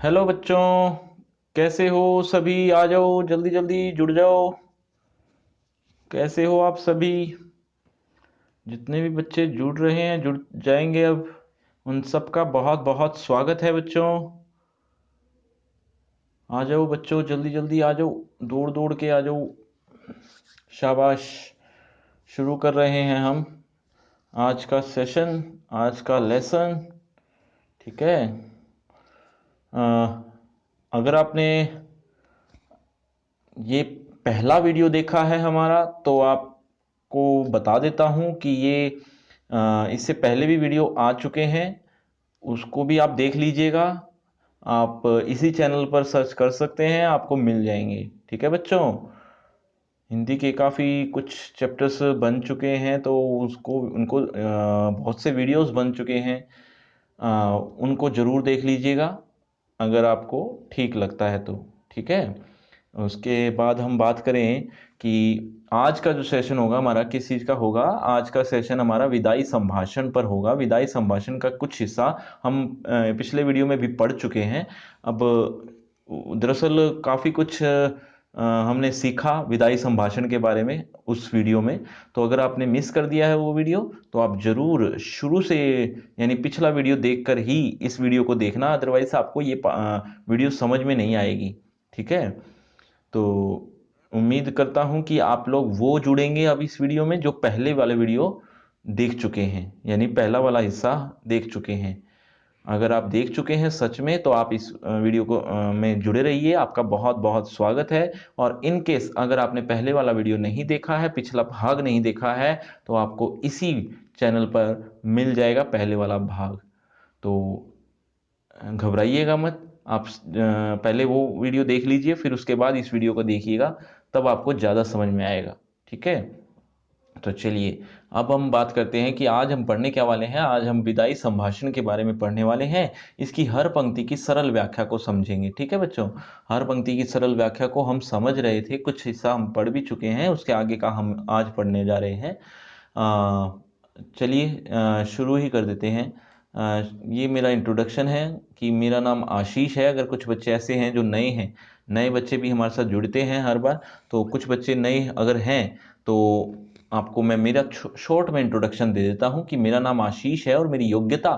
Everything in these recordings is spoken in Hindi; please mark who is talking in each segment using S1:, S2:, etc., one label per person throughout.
S1: हेलो बच्चों, कैसे हो सभी? आ जाओ, जल्दी जल्दी जुड़ जाओ। कैसे हो आप सभी? जितने भी बच्चे जुड़ रहे हैं जुड़ जाएंगे अब। उन सबका बहुत बहुत स्वागत है बच्चों। आ जाओ बच्चों, जल्दी जल्दी आ जाओ। दौड़ दौड़ के आ जाओ। शाबाश। शुरू कर रहे हैं हम आज का सेशन, आज का लेसन। ठीक है। अ, अगर आपने ये पहला वीडियो देखा है हमारा तो आपको बता देता हूँ कि ये इससे पहले भी वीडियो आ चुके हैं। उसको भी आप देख लीजिएगा। आप इसी चैनल पर सर्च कर सकते हैं, आपको मिल जाएंगे। ठीक है बच्चों। हिंदी के काफ़ी कुछ चैप्टर्स बन चुके हैं तो उसको उनको बहुत से वीडियोस बन चुके हैं। उनको ज़रूर देख लीजिएगा अगर आपको ठीक लगता है तो। ठीक है। उसके बाद हम बात करें कि आज का जो सेशन होगा हमारा किस चीज़ का होगा। आज का सेशन हमारा विदाई संभाषण पर होगा। विदाई संभाषण का कुछ हिस्सा हम पिछले वीडियो में भी पढ़ चुके हैं। अब दरअसल काफ़ी कुछ हमने सीखा विदाई संभाषण के बारे में उस वीडियो में। तो अगर आपने मिस कर दिया है वो वीडियो तो आप ज़रूर शुरू से यानी पिछला वीडियो देखकर ही इस वीडियो को देखना, अदरवाइज आपको ये वीडियो समझ में नहीं आएगी। ठीक है। तो उम्मीद करता हूं कि आप लोग वो जुड़ेंगे अब इस वीडियो में जो पहले वाले वीडियो देख चुके हैं, यानी पहला वाला हिस्सा देख चुके हैं। अगर आप देख चुके हैं सच में तो आप इस वीडियो को में जुड़े रहिए। आपका बहुत बहुत स्वागत है। और इन केस अगर आपने पहले वाला वीडियो नहीं देखा है, पिछला भाग नहीं देखा है, तो आपको इसी चैनल पर मिल जाएगा पहले वाला भाग। तो घबराइएगा मत। आप पहले वो वीडियो देख लीजिए, फिर उसके बाद इस वीडियो को देखिएगा, तब आपको ज़्यादा समझ में आएगा। ठीक है। तो चलिए अब हम बात करते हैं कि आज हम पढ़ने क्या वाले हैं। आज हम विदाई संभाषण के बारे में पढ़ने वाले हैं। इसकी हर पंक्ति की सरल व्याख्या को समझेंगे। ठीक है बच्चों। हर पंक्ति की सरल व्याख्या को हम समझ रहे थे, कुछ हिस्सा हम पढ़ भी चुके हैं, उसके आगे का हम आज पढ़ने जा रहे हैं। चलिए शुरू ही कर देते हैं। ये मेरा इंट्रोडक्शन है कि मेरा नाम आशीष है। अगर कुछ बच्चे ऐसे हैं जो नए हैं, नए बच्चे भी हमारे साथ जुड़ते हैं हर बार, तो कुछ बच्चे नए अगर हैं तो आपको मैं मेरा शॉर्ट में इंट्रोडक्शन दे देता हूं कि मेरा नाम आशीष है और मेरी योग्यता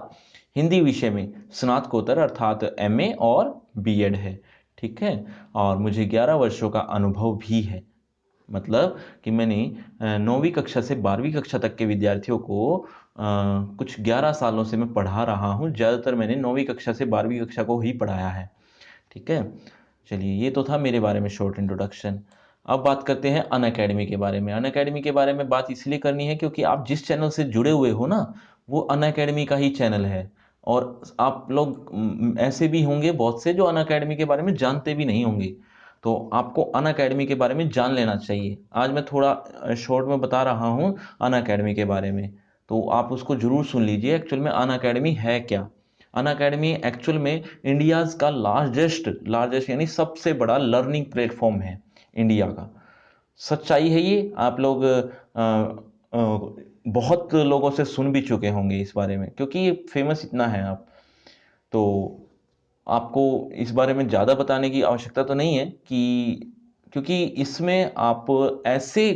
S1: हिंदी विषय में स्नातकोत्तर अर्थात एमए और बीएड है। ठीक है। और मुझे 11 वर्षों का अनुभव भी है। मतलब कि मैंने 9वीं कक्षा से 12वीं कक्षा तक के विद्यार्थियों को कुछ 11 सालों से मैं पढ़ा रहा हूँ। ज़्यादातर मैंने 9वीं कक्षा से 12वीं कक्षा को ही पढ़ाया है। ठीक है। चलिए ये तो था मेरे बारे में शॉर्ट इंट्रोडक्शन। अब बात करते हैं अन अकेडमी के बारे में। अन अकेडमी के बारे में बात इसलिए करनी है क्योंकि आप जिस चैनल से जुड़े हुए हो ना, वो अन अकेडमी का ही चैनल है। और आप लोग ऐसे भी होंगे बहुत से जो अन अकेडमी के बारे में जानते भी नहीं होंगे। तो आपको अन अकेडमी के बारे में जान लेना चाहिए। आज मैं थोड़ा शॉर्ट में बता रहा हूँ अन अकेडमी के बारे में, तो आप उसको जरूर सुन लीजिए। एक्चुअल में अन अकेडमी है क्या। अन अकेडमी एक्चुअल में इंडियाज़ का लार्जेस्ट लार्जेस्ट यानी सबसे बड़ा लर्निंग प्लेटफॉर्म है इंडिया का। सच्चाई है ये। आप लोग बहुत लोगों से सुन भी चुके होंगे इस बारे में, क्योंकि ये फेमस इतना है। आप तो आपको इस बारे में ज़्यादा बताने की आवश्यकता तो नहीं है कि क्योंकि इसमें आप ऐसे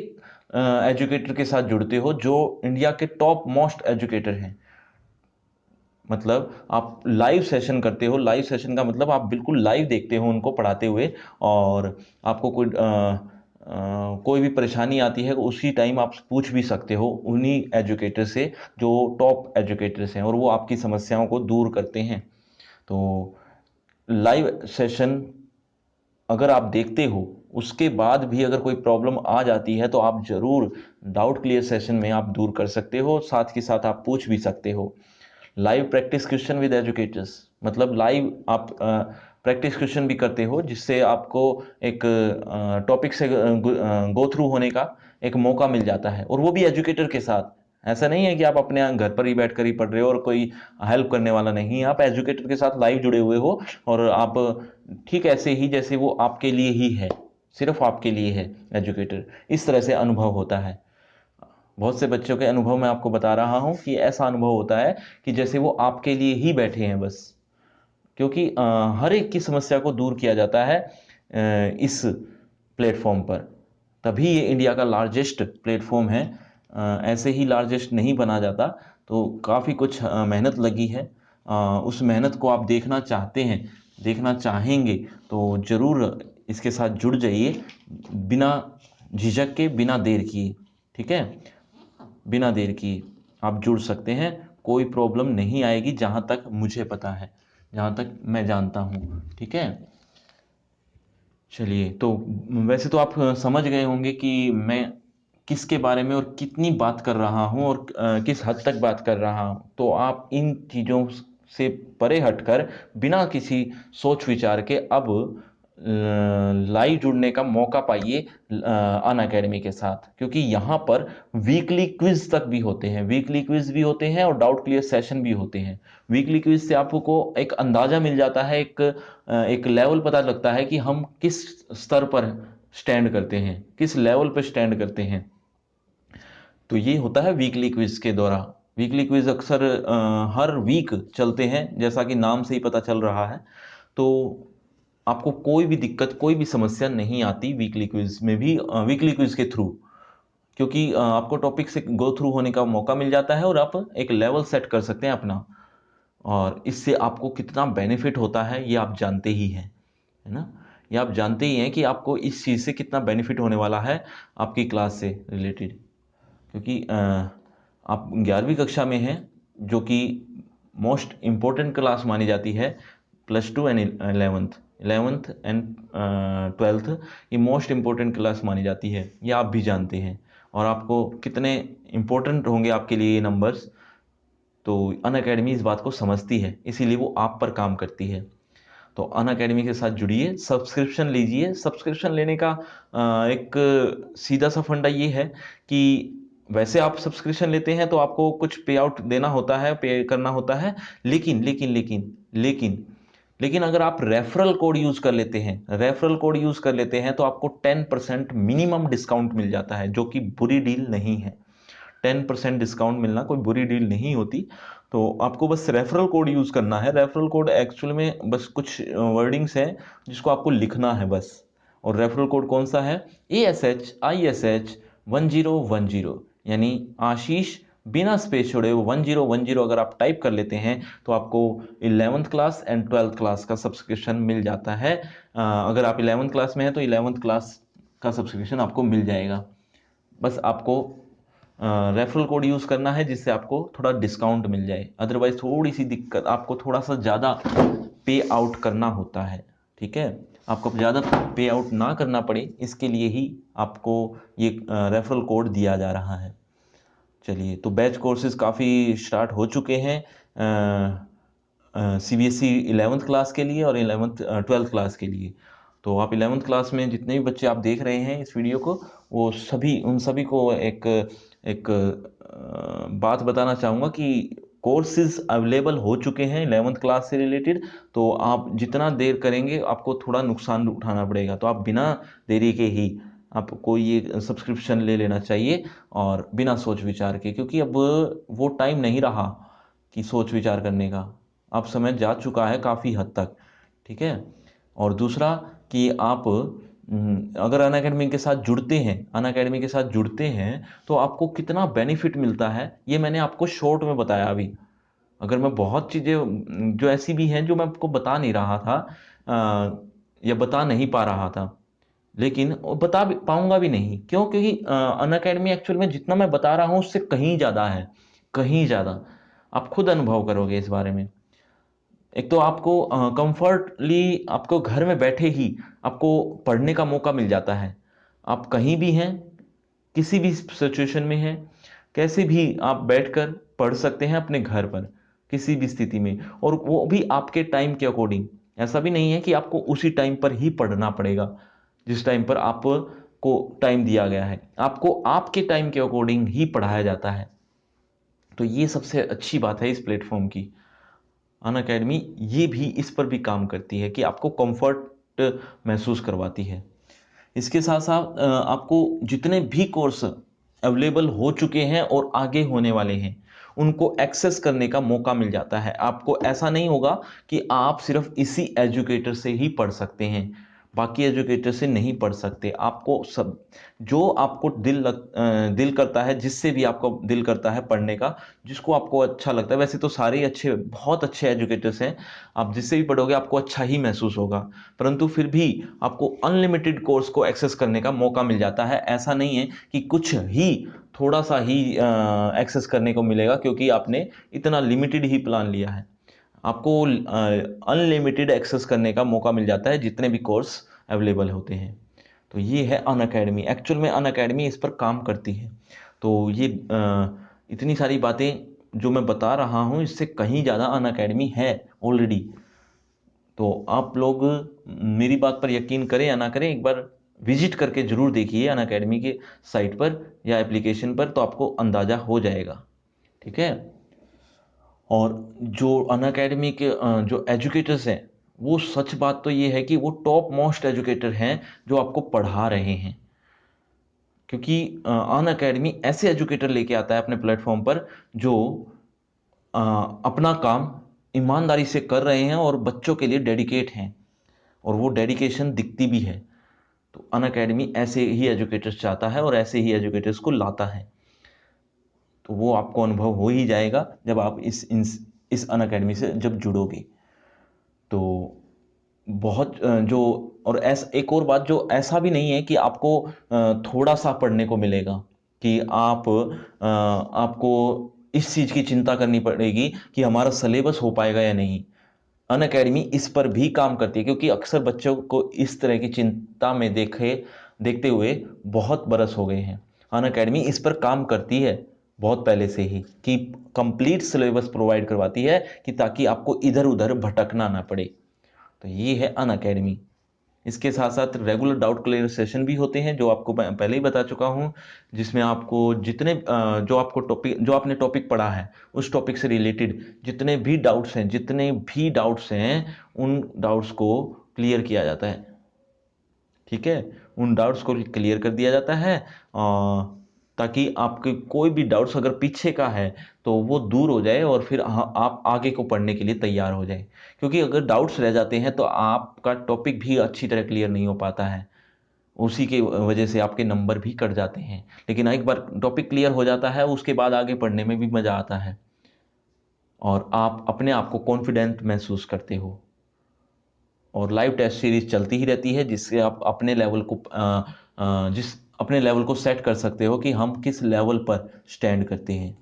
S1: एजुकेटर के साथ जुड़ते हो जो इंडिया के टॉप मोस्ट एजुकेटर हैं। मतलब आप लाइव सेशन करते हो। लाइव सेशन का मतलब आप बिल्कुल लाइव देखते हो उनको पढ़ाते हुए, और आपको कोई भी परेशानी आती है उसी टाइम आप पूछ भी सकते हो उन्हीं एजुकेटर से जो टॉप एजुकेटर्स हैं, और वो आपकी समस्याओं को दूर करते हैं। तो लाइव सेशन अगर आप देखते हो, उसके बाद भी अगर कोई प्रॉब्लम आ जाती है तो आप ज़रूर डाउट क्लियर सेशन में आप दूर कर सकते हो। साथ के साथ आप पूछ भी सकते हो। Live practice question with educators मतलब लाइव आप प्रैक्टिस क्वेश्चन भी करते हो, जिससे आपको एक टॉपिक से गो थ्रू होने का एक मौका मिल जाता है, और वो भी एजुकेटर के साथ। ऐसा नहीं है कि आप अपने घर पर ही बैठकर ही पढ़ रहे हो और कोई हेल्प करने वाला नहीं। आप एजुकेटर के साथ लाइव जुड़े हुए हो, और आप ठीक ऐसे ही जैसे वो आपके लिए ही है, सिर्फ आपके लिए है एजुकेटर। इस तरह से अनुभव होता है। बहुत से बच्चों के अनुभव मैं आपको बता रहा हूँ कि ऐसा अनुभव होता है कि जैसे वो आपके लिए ही बैठे हैं बस। क्योंकि हर एक की समस्या को दूर किया जाता है इस प्लेटफॉर्म पर, तभी ये इंडिया का लार्जेस्ट प्लेटफॉर्म है। ऐसे ही लार्जेस्ट नहीं बना जाता, तो काफ़ी कुछ मेहनत लगी है। उस मेहनत को आप देखना चाहते हैं, देखना चाहेंगे तो ज़रूर इसके साथ जुड़ जाइए, बिना झिझक के, बिना देर किए। ठीक है, बिना देर किए आप जुड़ सकते हैं, कोई प्रॉब्लम नहीं आएगी जहाँ तक मुझे पता है, जहाँ तक मैं जानता हूँ। ठीक है, चलिए, तो वैसे तो आप समझ गए होंगे कि मैं किसके बारे में और कितनी बात कर रहा हूँ और किस हद तक बात कर रहा हूँ। तो आप इन चीज़ों से परे हटकर बिना किसी सोच विचार के अब लाइव जुड़ने का मौका पाइए अन अकेडमी के साथ, क्योंकि यहाँ पर वीकली क्विज तक भी होते हैं, वीकली क्विज भी होते हैं और डाउट क्लियर सेशन भी होते हैं। वीकली क्विज से आपको एक अंदाज़ा मिल जाता है, एक लेवल पता लगता है कि हम किस स्तर पर स्टैंड करते हैं, किस लेवल पर स्टैंड करते हैं। तो ये होता है वीकली क्विज के दौरान। वीकली क्विज अक्सर हर वीक चलते हैं, जैसा कि नाम से ही पता चल रहा है। तो आपको कोई भी दिक्कत, कोई भी समस्या नहीं आती वीकली क्विज में भी, वीकली क्विज के थ्रू, क्योंकि आपको टॉपिक से गो थ्रू होने का मौका मिल जाता है और आप एक लेवल सेट कर सकते हैं अपना। और इससे आपको कितना बेनिफिट होता है ये आप जानते ही हैं, है ना। ये आप जानते ही हैं कि आपको इस चीज़ से कितना बेनिफिट होने वाला है आपकी क्लास से रिलेटेड, क्योंकि आप 11वीं कक्षा में हैं, जो कि मोस्ट इम्पोर्टेंट क्लास मानी जाती है। +2 एंड 11th एंड 12th, ये मोस्ट इम्पोर्टेंट क्लास मानी जाती है, ये आप भी जानते हैं। और आपको कितने इम्पोर्टेंट होंगे आपके लिए ये नंबर्स, तो अन अकेडमी इस बात को समझती है, इसीलिए वो आप पर काम करती है। तो अन अकेडमी के साथ जुड़िए, सब्सक्रिप्शन लीजिए। सब्सक्रिप्शन लेने का एक सीधा सा फंडा ये है कि वैसे आप सब्सक्रिप्शन लेते हैं तो आपको कुछ पे आउट देना होता है, पे करना होता है, लेकिन लेकिन लेकिन लेकिन लेकिन अगर आप रेफरल कोड यूज कर लेते हैं, रेफरल कोड यूज कर लेते हैं तो आपको 10% मिनिमम डिस्काउंट मिल जाता है, जो कि बुरी डील नहीं है। 10% डिस्काउंट मिलना कोई बुरी डील नहीं होती। तो आपको बस रेफरल कोड यूज़ करना है। रेफरल कोड एक्चुअल में बस कुछ वर्डिंग्स हैं जिसको आपको लिखना है बस। और रेफरल कोड कौन सा है? ASHISH1010, यानी आशीष बिना स्पेस छोड़े 1010 अगर आप टाइप कर लेते हैं तो आपको 11th class and 12th class का सब्सक्रिप्शन मिल जाता है। अगर आप 11th क्लास में हैं तो 11th क्लास का सब्सक्रिप्शन आपको मिल जाएगा। बस आपको रेफरल कोड यूज़ करना है जिससे आपको थोड़ा डिस्काउंट मिल जाए, अदरवाइज थोड़ी सी दिक्कत, आपको थोड़ा सा ज़्यादा पे आउट करना होता है। ठीक है, आपको ज़्यादा पे आउट ना करना पड़े, इसके लिए ही आपको ये रेफरल कोड दिया जा रहा है। चलिए, तो बैच कोर्सेज काफ़ी स्टार्ट हो चुके हैं CBSE 11th क्लास के लिए और 12th क्लास के लिए। तो आप 11th क्लास में जितने भी बच्चे आप देख रहे हैं इस वीडियो को, वो सभी, उन सभी को एक एक बात बताना चाहूँगा कि कोर्सेज अवेलेबल हो चुके हैं 11th क्लास से रिलेटेड। तो आप जितना देर करेंगे आपको थोड़ा नुकसान उठाना पड़ेगा, तो आप बिना देरी के ही आपको ये सब्सक्रिप्शन ले लेना चाहिए, और बिना सोच विचार के, क्योंकि अब वो टाइम नहीं रहा कि सोच विचार करने का, अब समय जा चुका है काफ़ी हद तक। ठीक है, और दूसरा कि आप अगर अन अकेडमी के साथ जुड़ते हैं, अन अकेडमी के साथ जुड़ते हैं तो आपको कितना बेनिफिट मिलता है ये मैंने आपको शॉर्ट में बताया अभी। अगर मैं बहुत चीज़ें जो ऐसी भी हैं जो मैं आपको बता नहीं रहा था, या बता नहीं पा रहा था, लेकिन बता भी पाऊंगा भी नहीं, क्यों? क्योंकि अन अकेडमी एक्चुअल में जितना मैं बता रहा हूँ उससे कहीं ज़्यादा है, कहीं ज़्यादा। आप खुद अनुभव करोगे इस बारे में। एक तो आपको कंफर्टली आपको घर में बैठे ही आपको पढ़ने का मौका मिल जाता है। आप कहीं भी हैं, किसी भी सिचुएशन में हैं, कैसे भी आप बैठकर पढ़ सकते हैं अपने घर पर, किसी भी स्थिति में, और वो भी आपके टाइम के अकॉर्डिंग। ऐसा भी नहीं है कि आपको उसी टाइम पर ही पढ़ना पड़ेगा जिस टाइम पर आपको टाइम दिया गया है, आपको आपके टाइम के अकॉर्डिंग ही पढ़ाया जाता है। तो ये सबसे अच्छी बात है इस प्लेटफॉर्म की। अन अकेडमी ये भी इस पर भी काम करती है कि आपको कंफर्ट महसूस करवाती है। इसके साथ साथ आपको जितने भी कोर्स अवेलेबल हो चुके हैं और आगे होने वाले हैं उनको एक्सेस करने का मौका मिल जाता है। आपको ऐसा नहीं होगा कि आप सिर्फ इसी एजुकेटर से ही पढ़ सकते हैं, बाकी एजुकेटर से नहीं पढ़ सकते। आपको सब जो आपको दिल करता है, जिससे भी आपको दिल करता है पढ़ने का, जिसको आपको अच्छा लगता है, वैसे तो सारे ही अच्छे, बहुत अच्छे एजुकेटर्स हैं, आप जिससे भी पढ़ोगे आपको अच्छा ही महसूस होगा, परंतु फिर भी आपको अनलिमिटेड कोर्स को एक्सेस करने का मौका मिल जाता है। ऐसा नहीं है कि कुछ ही, थोड़ा सा ही एक्सेस करने को मिलेगा क्योंकि आपने इतना लिमिटेड ही प्लान लिया है। आपको अनलिमिटेड एक्सेस करने का मौका मिल जाता है जितने भी कोर्स अवेलेबल होते हैं। तो ये है अनअकैडमी। एक्चुअल में अनअकैडमी इस पर काम करती है। तो ये इतनी सारी बातें जो मैं बता रहा हूँ, इससे कहीं ज़्यादा अनअकैडमी है ऑलरेडी। तो आप लोग मेरी बात पर यकीन करें या ना करें, एक बार विजिट करके ज़रूर देखिए अनअकैडमी के साइट पर या एप्लीकेशन पर, तो आपको अंदाज़ा हो जाएगा। ठीक है। और जो अनअकैडमी के जो एजुकेटर्स हैं, वो सच बात तो ये है कि वो टॉप मोस्ट एजुकेटर हैं जो आपको पढ़ा रहे हैं। क्योंकि अनअकैडमी ऐसे एजुकेटर लेके आता है अपने प्लेटफॉर्म पर जो अपना काम ईमानदारी से कर रहे हैं और बच्चों के लिए डेडिकेट हैं, और वो डेडिकेशन दिखती भी है। तो अनअकैडमी ऐसे ही एजुकेटर्स चाहता है और ऐसे ही एजुकेटर्स को लाता है। तो वो आपको अनुभव हो ही जाएगा जब आप इस अनअकैडमी से जब जुड़ोगे। तो बहुत जो, और ऐसा एक और बात, जो ऐसा भी नहीं है कि आपको थोड़ा सा पढ़ने को मिलेगा, कि आपको इस चीज़ की चिंता करनी पड़ेगी कि हमारा सिलेबस हो पाएगा या नहीं। अनअकैडमी इस पर भी काम करती है, क्योंकि अक्सर बच्चों को इस तरह की चिंता में देखते हुए बहुत बरस हो गए हैं। अनअकैडमी इस पर काम करती है बहुत पहले से ही, कि कंप्लीट सिलेबस प्रोवाइड करवाती है, कि ताकि आपको इधर उधर भटकना ना पड़े। तो ये है अनअकैडमी। इसके साथ साथ रेगुलर डाउट क्लियर सेशन भी होते हैं, जो आपको मैं पहले ही बता चुका हूँ, जिसमें आपको जितने जो आपने टॉपिक पढ़ा है उस टॉपिक से रिलेटेड जितने भी डाउट्स हैं उन डाउट्स को क्लियर किया जाता है। ठीक है, उन डाउट्स को क्लियर कर दिया जाता है, ताकि आपके कोई भी डाउट्स अगर पीछे का है तो वो दूर हो जाए, और फिर आप आगे को पढ़ने के लिए तैयार हो जाए। क्योंकि अगर डाउट्स रह जाते हैं तो आपका टॉपिक भी अच्छी तरह क्लियर नहीं हो पाता है, उसी की वजह से आपके नंबर भी कट जाते हैं। लेकिन एक बार टॉपिक क्लियर हो जाता है, उसके बाद आगे पढ़ने में भी मज़ा आता है, और आप अपने आप को कॉन्फिडेंट महसूस करते हो। और लाइव टेस्ट सीरीज चलती ही रहती है, जिससे आप अपने लेवल को सेट कर सकते हो कि हम किस लेवल पर स्टैंड करते हैं।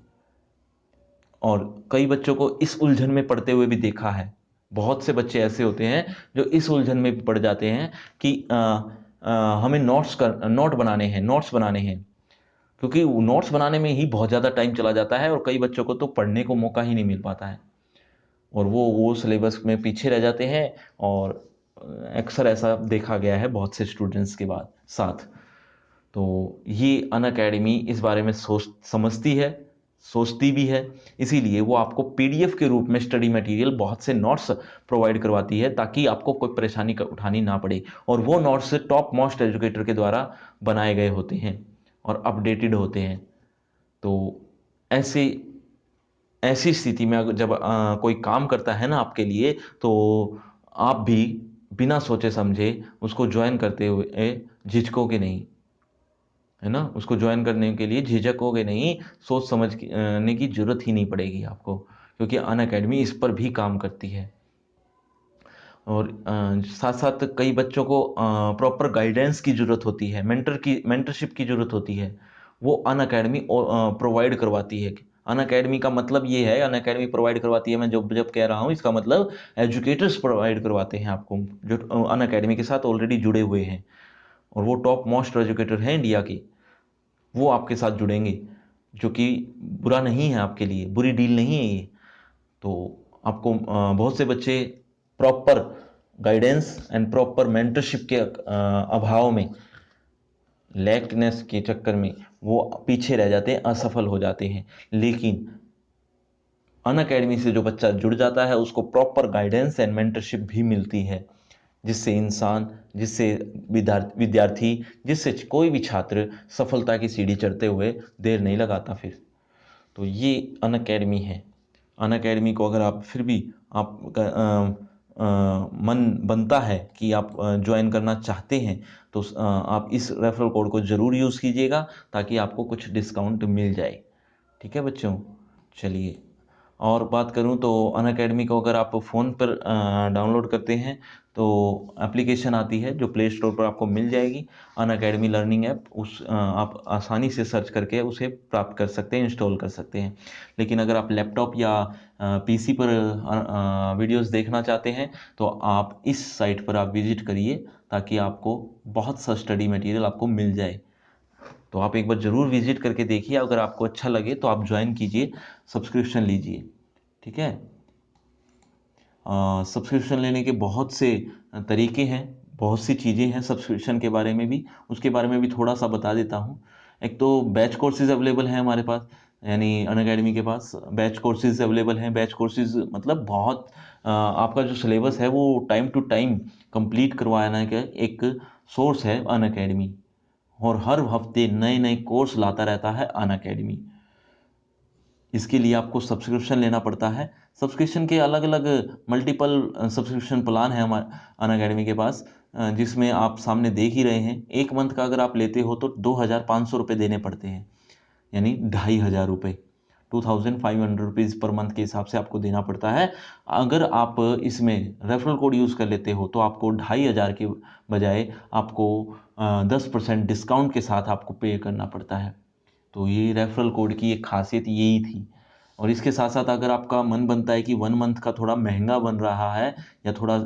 S1: और कई बच्चों को इस उलझन में पढ़ते हुए भी देखा है। बहुत से बच्चे ऐसे होते हैं जो इस उलझन में भी पड़ जाते हैं कि हमें नोट्स बनाने हैं, क्योंकि नोट्स बनाने में ही बहुत ज़्यादा टाइम चला जाता है, और कई बच्चों को तो पढ़ने को मौका ही नहीं मिल पाता है, और वो सिलेबस में पीछे रह जाते हैं। और अक्सर ऐसा देखा गया है बहुत से स्टूडेंट्स के बाद साथ। तो ये अनअकैडमी इस बारे में सोचती भी है, इसीलिए वो आपको पीडीएफ के रूप में स्टडी मटेरियल, बहुत से नोट्स प्रोवाइड करवाती है, ताकि आपको कोई परेशानी उठानी ना पड़े। और वो नोट्स टॉप मोस्ट एजुकेटर के द्वारा बनाए गए होते हैं और अपडेटेड होते हैं। तो ऐसे ऐसी स्थिति में अगर जब कोई काम करता है ना आपके लिए, तो आप भी बिना सोचे समझे उसको ज्वाइन करते हुए झिझकोगे नहीं, है ना। उसको ज्वाइन करने के लिए झिझकोगे नहीं, सोच समझने की जरूरत ही नहीं पड़ेगी आपको, क्योंकि अनअकैडमी इस पर भी काम करती है। और साथ साथ कई बच्चों को प्रॉपर गाइडेंस की ज़रूरत होती है, मेंटरशिप की ज़रूरत होती है, वो अनअकैडमी प्रोवाइड करवाती है। अनअकैडमी का मतलब ये है, अनअकैडमी प्रोवाइड करवाती है, मैं जब जब कह रहा हूँ इसका मतलब एजुकेटर्स प्रोवाइड करवाते हैं आपको, जो अनअकैडमी के साथ ऑलरेडी जुड़े हुए हैं, और वो टॉप मोस्ट एजुकेटर हैं इंडिया के, वो आपके साथ जुड़ेंगे, जो कि बुरा नहीं है, आपके लिए बुरी डील नहीं है ये। तो आपको बहुत से बच्चे proper guidance and proper mentorship के अभाव में, लैकनेस के चक्कर में वो पीछे रह जाते हैं, असफल हो जाते हैं। लेकिन अनअकैडमी से जो बच्चा जुड़ जाता है उसको प्रॉपर गाइडेंस एंड मेंटरशिप भी मिलती है, जिससे विद्यार्थी, जिससे कोई भी छात्र सफलता की सीढ़ी चढ़ते हुए देर नहीं लगाता फिर। तो ये अनअकैडमी है। अनअकैडमी को अगर आप फिर भी आपका मन बनता है कि आप ज्वाइन करना चाहते हैं तो आप इस रेफरल कोड को ज़रूर यूज़ कीजिएगा ताकि आपको कुछ डिस्काउंट मिल जाए। ठीक है बच्चों, चलिए और बात करूं तो अनअकैडमी को अगर आप फ़ोन पर डाउनलोड करते हैं तो एप्लीकेशन आती है जो प्ले स्टोर पर आपको मिल जाएगी, अनअकैडमी लर्निंग ऐप। आप आसानी से सर्च करके उसे प्राप्त कर सकते हैं, इंस्टॉल कर सकते हैं। लेकिन अगर आप लैपटॉप या पीसी पर वीडियोस देखना चाहते हैं तो आप इस साइट पर आप विजिट करिए ताकि आपको बहुत सा स्टडी मटेरियल आपको मिल जाए। तो आप एक बार ज़रूर विजिट करके देखिए, अगर आपको अच्छा लगे तो आप ज्वाइन कीजिए, सब्सक्रिप्शन लीजिए। ठीक है, सब्सक्रिप्शन लेने के बहुत से तरीके हैं, बहुत सी चीज़ें हैं सब्सक्रिप्शन के बारे में भी, उसके बारे में भी थोड़ा सा बता देता हूँ। एक तो बैच कोर्सेज अवेलेबल हैं हमारे पास, यानी अनअकैडमी के पास बैच कोर्सेज अवेलेबल हैं। बैच कोर्सेज मतलब बहुत आपका जो सिलेबस है वो टाइम टू टाइम कंप्लीट करवाने का एक सोर्स है अनअकैडमी, और हर हफ्ते नए नए कोर्स लाता रहता है अनअकैडमी। इसके लिए आपको सब्सक्रिप्शन लेना पड़ता है। सब्सक्रिप्शन के अलग अलग मल्टीपल सब्सक्रिप्शन प्लान है हमारे अनअकैडमी के पास, जिसमें आप सामने देख ही रहे हैं। एक मंथ का अगर आप लेते हो तो 2500 रुपये देने पड़ते हैं, यानी 2500 रुपये, 2500 रुपीज़ पर मंथ के हिसाब से आपको देना पड़ता है। अगर आप इसमें रेफरल कोड यूज़ कर लेते हो तो आपको 2500 के बजाय आपको 10% डिस्काउंट के साथ आपको पे करना पड़ता है। तो ये रेफरल कोड की एक खासियत यही थी। और इसके साथ साथ अगर आपका मन बनता है कि 1 मंथ का थोड़ा महंगा बन रहा है या थोड़ा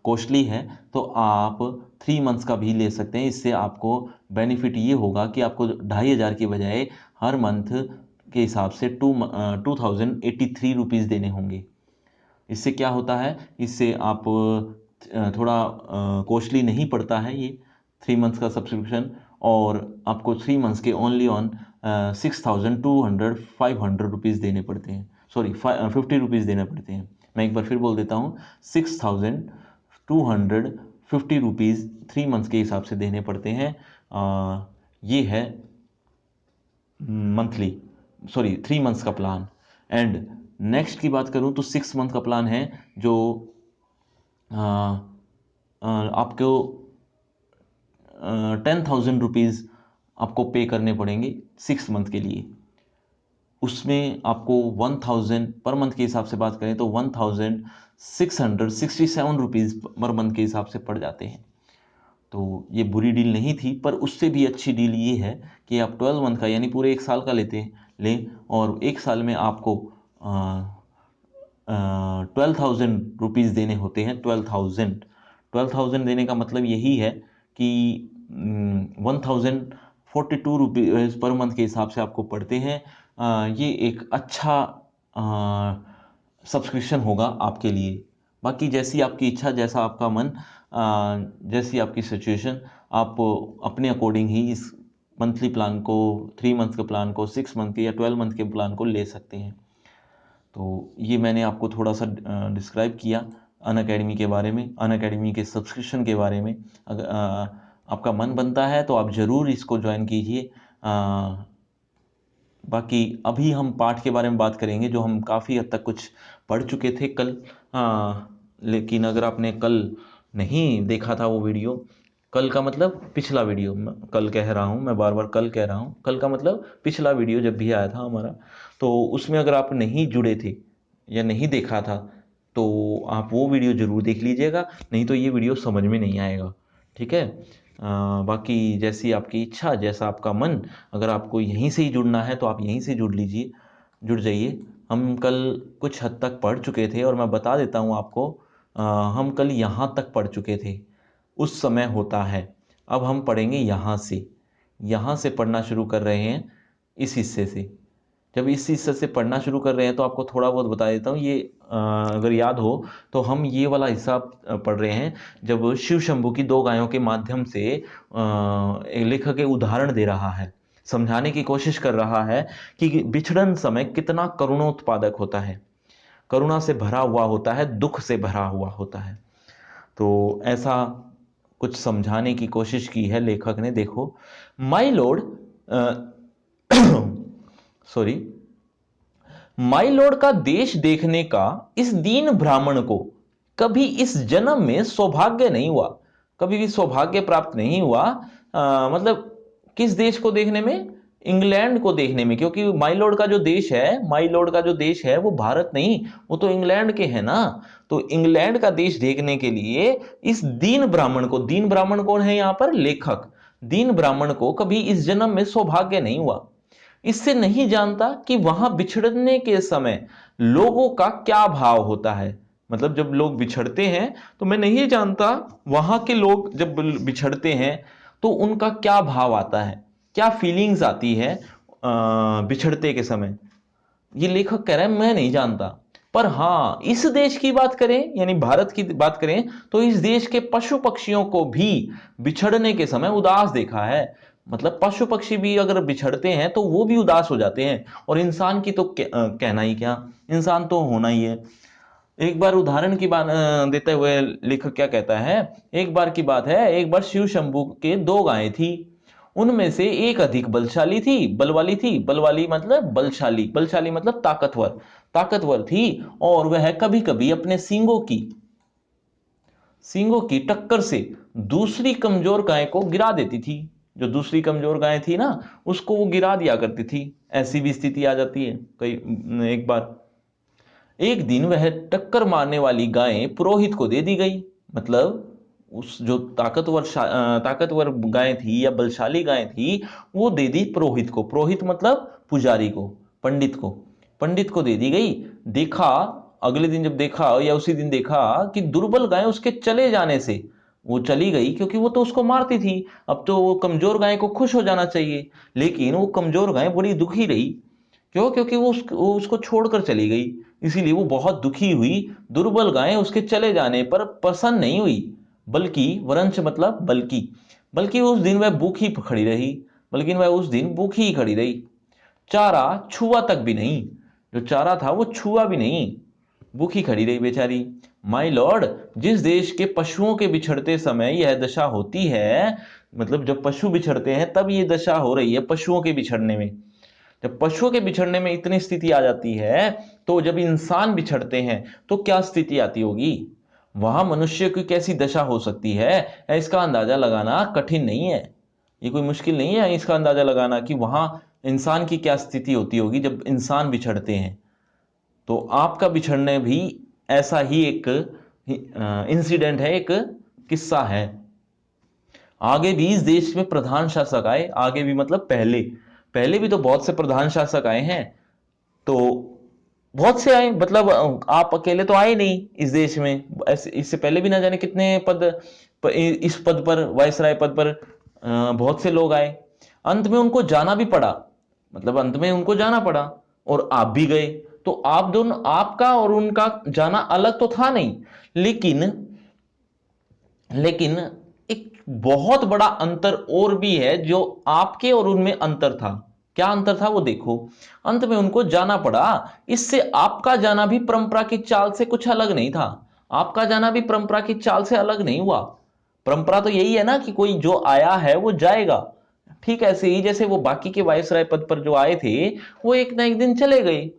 S1: कॉस्टली है तो आप 3 मंथ्स का भी ले सकते हैं। इससे आपको बेनिफिट ये होगा कि आपको 2500 के बजाय हर मंथ के हिसाब से 2083 रुपीज़ देने होंगे। इससे क्या होता है, इससे आप थोड़ा कॉस्टली नहीं पड़ता है ये 3 मंथ्स का सब्सक्रिप्शन, और आपको 3 मंथ्स के ओनली ऑन 6200 500 रुपीज़ देने पड़ते हैं, सॉरी 50 रुपीज़ देने पड़ते हैं। मैं एक बार फिर बोल देता हूँ, 6250 रुपीज़ 3 मंथ्स के हिसाब से देने पड़ते हैं। ये है मंथली, सॉरी 3 मंथ्स का प्लान। एंड नेक्स्ट की बात करूं तो 6 मंथ का प्लान है जो आपको 10,000 रुपीज़ आपको पे करने पड़ेंगे 6 मंथ के लिए। उसमें आपको 1000 पर मंथ के हिसाब से बात करें तो 1667 रुपीज़ पर मंथ के हिसाब से पड़ जाते हैं। तो ये बुरी डील नहीं थी, पर उससे भी अच्छी डील ये है कि आप 12 मंथ का यानी पूरे 1 साल का लें और 1 साल में आपको 12,000 रुपीज़ देने होते हैं। 12,000 देने का मतलब यही है कि 1042 रुपीज़ पर मंथ के हिसाब से आपको पड़ते हैं। ये एक अच्छा सब्सक्रिप्शन होगा आपके लिए। बाकी जैसी आपकी इच्छा, जैसा आपका मन, जैसी आपकी सिचुएशन, आप अपने अकॉर्डिंग ही इस मंथली प्लान को, 3 मंथ के प्लान को, 6 मंथ के या 12 मंथ के प्लान को ले सकते हैं। तो ये मैंने आपको थोड़ा सा डिस्क्राइब किया अनअकैडमी के बारे में, अनअकैडमी के सब्सक्रिप्शन के बारे में। अगर आपका मन बनता है तो आप ज़रूर इसको ज्वाइन कीजिए। बाकी अभी हम पाठ के बारे में बात करेंगे जो हम काफ़ी हद तक कुछ पढ़ चुके थे कल। लेकिन अगर आपने कल नहीं देखा था वो वीडियो, कल का मतलब पिछला वीडियो, कल कह रहा हूँ, मैं बार बार कल कह रहा हूँ, कल का मतलब पिछला वीडियो जब भी आया था हमारा, तो उसमें अगर आप नहीं जुड़े थे या नहीं देखा था तो आप वो वीडियो ज़रूर देख लीजिएगा, नहीं तो ये वीडियो समझ में नहीं आएगा। ठीक है, बाकी जैसी आपकी इच्छा, जैसा आपका मन, अगर आपको यहीं से ही जुड़ना है तो आप यहीं से जुड़ जाइए। हम कल कुछ हद तक पढ़ चुके थे और मैं बता देता हूँ आपको, हम कल यहाँ तक पढ़ चुके थे, उस समय होता है। अब हम पढ़ेंगे यहाँ से पढ़ना शुरू कर रहे हैं इस हिस्से से। जब इस हिस्से से पढ़ना शुरू कर रहे हैं तो आपको थोड़ा बहुत बता देता हूँ, ये अगर याद हो तो हम ये वाला हिस्सा पढ़ रहे हैं जब शिव शंभू की 2 गायों के माध्यम से एक लेखक एक उदाहरण दे रहा है, समझाने की कोशिश कर रहा है कि बिछड़न समय कितना करुणोत्पादक होता है, करुणा से भरा हुआ होता है, दुख से भरा हुआ होता है। तो ऐसा कुछ समझाने की कोशिश की है लेखक ने। देखो, my Lord, sorry, my lord का देश देखने का इस दीन ब्राह्मण को कभी इस जन्म में सौभाग्य नहीं हुआ, कभी भी सौभाग्य प्राप्त नहीं हुआ। मतलब किस देश को देखने में? इंग्लैंड को देखने में, क्योंकि माई लॉर्ड का जो देश है, माई लॉर्ड का जो देश है वो भारत नहीं, वो तो इंग्लैंड के है ना। तो इंग्लैंड का देश देखने के लिए इस दीन ब्राह्मण को, दीन ब्राह्मण कौन है यहां पर? लेखक। दीन ब्राह्मण को कभी इस जन्म में सौभाग्य नहीं हुआ। इससे नहीं जानता कि वहां बिछड़ने के समय लोगों का क्या भाव होता है। मतलब जब लोग बिछड़ते हैं तो मैं नहीं जानता वहां के लोग जब बिछड़ते हैं तो उनका क्या भाव आता है, क्या फीलिंग्स आती है बिछड़ते के समय। ये लेखक कह रहा है मैं नहीं जानता। पर हां, इस देश की बात करें, यानी भारत की बात करें, तो इस देश के पशु पक्षियों को भी बिछड़ने के समय उदास देखा है। मतलब पशु पक्षी भी अगर बिछड़ते हैं तो वो भी उदास हो जाते हैं, और इंसान की तो कहना ही क्या, इंसान तो होना ही है। एक बार उदाहरण की बात देते हुए लेखक क्या कहता है, एक बार की बात है, एक बार शिव शंभू के दो गायें थी। उनमें से एक अधिक बलशाली थी, बलवाली थी, बलवाली मतलब बलशाली, बलशाली मतलब ताकतवर, ताकतवर थी, और वह कभी कभी अपने सींगों की टक्कर से दूसरी कमजोर गाय को गिरा देती थी। जो दूसरी कमजोर गाय थी ना, उसको वो गिरा दिया करती थी। ऐसी भी स्थिति आ जाती है कई। एक बार, एक दिन वह टक्कर मारने वाली गाय पुरोहित को दे दी गई। मतलब उस जो ताकतवर गाय थी या बलशाली गाय थी, वो दे दी पुरोहित को। पुरोहित मतलब पुजारी को, पंडित को, पंडित को दे दी गई। देखा, अगले दिन जब देखा या उसी दिन देखा कि दुर्बल गाय उसके चले जाने से वो चली गई, क्योंकि वो तो उसको मारती थी। अब तो वो कमजोर गाय को खुश हो जाना चाहिए, लेकिन वो कमजोर गाय बड़ी दुखी रही। क्यों? क्योंकि वो उसको छोड़कर चली गई, इसीलिए वो बहुत दुखी हुई। दुर्बल गाय उसके चले जाने पर प्रसन्न नहीं हुई, बल्कि वरंच मतलब बल्कि उस दिन वह भूखी खड़ी रही, बल्कि वह उस दिन भूखी ही खड़ी रही। चारा छुआ तक भी नहीं, जो चारा था वो छुआ भी नहीं, भूखी खड़ी रही बेचारी। माय लॉर्ड, जिस देश के पशुओं के बिछड़ते समय यह दशा होती है, मतलब जब पशु बिछड़ते हैं तब ये दशा हो रही है पशुओं के बिछड़ने में। जब पशुओं के बिछड़ने में इतनी स्थिति आ जाती है, तो जब इंसान बिछड़ते हैं तो क्या स्थिति आती होगी, वहां मनुष्य की कैसी दशा हो सकती है, इसका अंदाजा लगाना कठिन नहीं है। ये कोई मुश्किल नहीं है इसका अंदाजा लगाना कि वहां इंसान की क्या स्थिति होती होगी जब इंसान बिछड़ते हैं। तो आपका बिछड़ने भी ऐसा ही एक इंसिडेंट है, एक किस्सा है। आगे भी इस देश में प्रधान शासक आए, आगे भी मतलब पहले पहले भी तो बहुत से प्रधान शासक आए हैं। तो बहुत से आए, मतलब आप अकेले तो आए नहीं इस देश में, ऐसे इससे पहले भी ना जाने कितने इस पद पर, वायसराय पद पर बहुत से लोग आए। अंत में उनको जाना भी पड़ा, मतलब अंत में उनको जाना पड़ा, और आप भी गए। तो आप दोनों, आपका और उनका जाना अलग तो था नहीं, लेकिन लेकिन एक बहुत बड़ा अंतर और भी है जो आपके और उनमें अंतर था। क्या अंतर था वो देखो। अंत में उनको जाना पड़ा, इससे आपका जाना भी परंपरा की चाल से कुछ अलग नहीं था। आपका जाना भी परंपरा की चाल से अलग नहीं हुआ। परंपरा तो यही है ना कि कोई जो आया है वो जाएगा। ठीक ऐसे ही जैसे वो बाकी के वायसराय पद पर जो आए थे, वो एक ना एक दिन चले गए।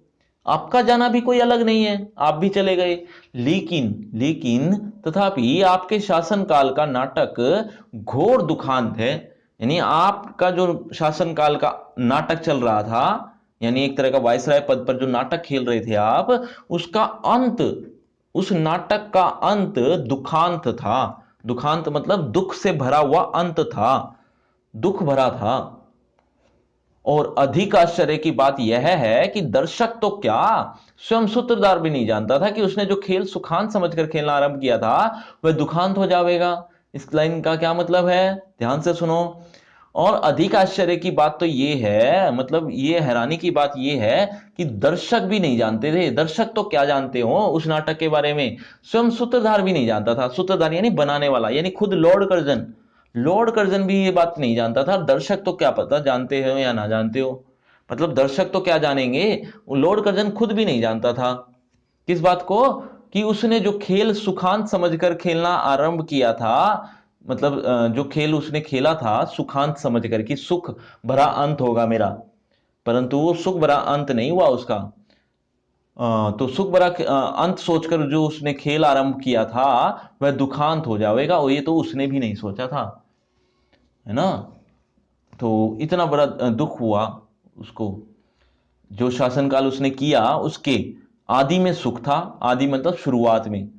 S1: आपका जाना भी कोई अलग नहीं है, आप भी चले गए। लेकिन लेकिन तथापि आपके शासनकाल का नाटक घोर दुखांत है। यानी आपका जो शासनकाल का नाटक चल रहा था, यानी एक तरह का वायसराय पद पर जो नाटक खेल रहे थे आप, उसका अंत, उस नाटक का अंत दुखांत था। दुखांत मतलब दुख से भरा हुआ अंत था, दुख भरा था। और अधिक आश्चर्य की बात यह है कि दर्शक तो क्या, स्वयं सूत्रधार भी नहीं जानता था कि उसने जो खेल सुखांत समझकर खेलना आरंभ किया था वह दुखांत हो जाएगा। इस लाइन का क्या मतलब है, ध्यान से सुनो। और अधिक आश्चर्य की बात तो ये है, मतलब ये हैरानी की बात ये है कि दर्शक भी नहीं जानते थे। दर्शक तो क्या जानते हो उस नाटक के बारे में, स्वयं सूत्रधार भी नहीं जानता था। सूत्रधार यानी बनाने वाला, यानी खुद लॉर्ड कर्जन, लॉर्ड कर्जन भी ये बात नहीं जानता था। दर्शक तो क्या पता जानते हो या ना जानते हो, मतलब दर्शक तो क्या जानेंगे, लॉर्ड कर्जन खुद भी नहीं जानता था। किस बात को? कि उसने जो खेल सुखांत समझकर खेलना आरंभ किया था, मतलब जो खेल उसने खेला था सुखांत समझकर कि सुख भरा अंत होगा मेरा, परंतु वो सुख भरा अंत नहीं हुआ उसका। तो सुख भरा अंत सोचकर जो उसने खेल आरंभ किया था वह दुखांत हो जाएगा, और ये तो उसने भी नहीं सोचा था, है ना। तो इतना बड़ा दुख हुआ उसको। जो शासनकाल उसने किया उसके आदि में सुख था, आदि मतलब शुरुआत में,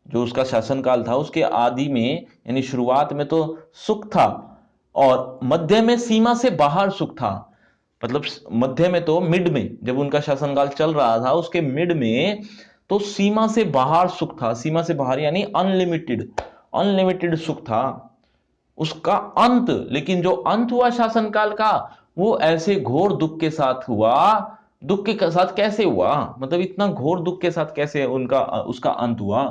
S1: जो उसका शासनकाल था उसके आदि में यानी शुरुआत में तो सुख था, और मध्य में सीमा से बाहर सुख था। मतलब मध्य में तो मिड में, जब उनका शासनकाल चल रहा था उसके मिड में तो सीमा से बाहर सुख था। सीमा से बाहर यानी अनलिमिटेड, अनलिमिटेड सुख था उसका अंत। लेकिन जो अंत हुआ शासनकाल का वो ऐसे घोर दुख के साथ हुआ। दुख के साथ कैसे हुआ, मतलब इतना घोर दुख के साथ कैसे उनका उसका अंत हुआ।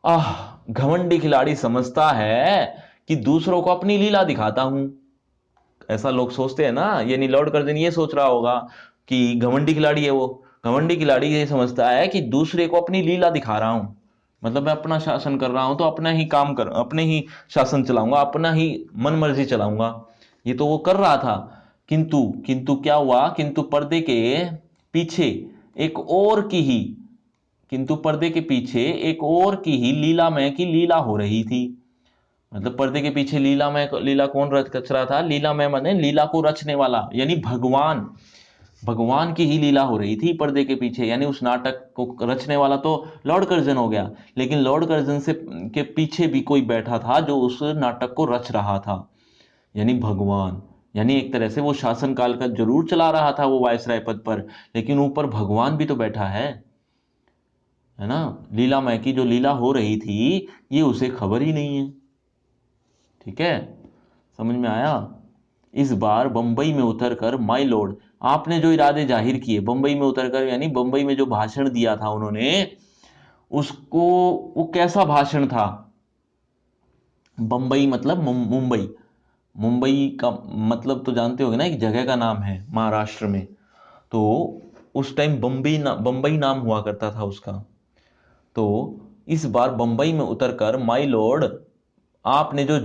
S1: घमंडी खिलाड़ी समझता है कि दूसरों को अपनी लीला दिखाता हूं, ऐसा लोग सोचते हैं ना। यानी लॉर्ड कर्जन ये सोच रहा होगा कि घमंडी खिलाड़ी है वो, घमंडी खिलाड़ी ये समझता है कि दूसरे को अपनी लीला दिखा रहा हूं, मतलब मैं अपना शासन कर रहा हूं तो अपना ही काम कर, अपने ही शासन चलाऊंगा, अपना ही मन मर्जी चलाऊंगा। ये तो वो कर रहा था। किंतु किंतु क्या हुआ, किंतु पर्दे के पीछे एक और की ही, किंतु पर्दे के पीछे एक और की ही लीलामय की लीला हो रही थी। मतलब पर्दे के पीछे लीलामय, लीला कौन रच रहा था, लीलामय माने लीला को रचने वाला, यानी भगवान, भगवान की ही लीला हो रही थी पर्दे के पीछे। यानी उस नाटक को रचने वाला तो लॉर्ड कर्जन हो गया, लेकिन लॉर्ड कर्जन से के पीछे भी कोई बैठा था जो उस नाटक को रच रहा था, यानी भगवान। यानी एक तरह से वो शासन काल का जरूर चला रहा था वो वायसराय पद पर, लेकिन ऊपर भगवान भी तो बैठा है ना। लीलामय की जो लीला हो रही थी ये उसे खबर ही नहीं है। ठीक है, समझ में आया। इस बार बंबई में उतरकर माय लॉर्ड, आपने जो इरादे जाहिर किए बंबई में उतरकर, यानी बंबई में जो भाषण दिया था उन्होंने, उसको, वो कैसा भाषण था। बंबई मतलब मुंबई, मुंबई का मतलब तो जानते होगे ना, एक जगह का नाम है महाराष्ट्र में। तो उस टाइम बंबई नाम हुआ करता था उसका। तो इस बार बंबई में उतरकर माय लॉर्ड, आपने जो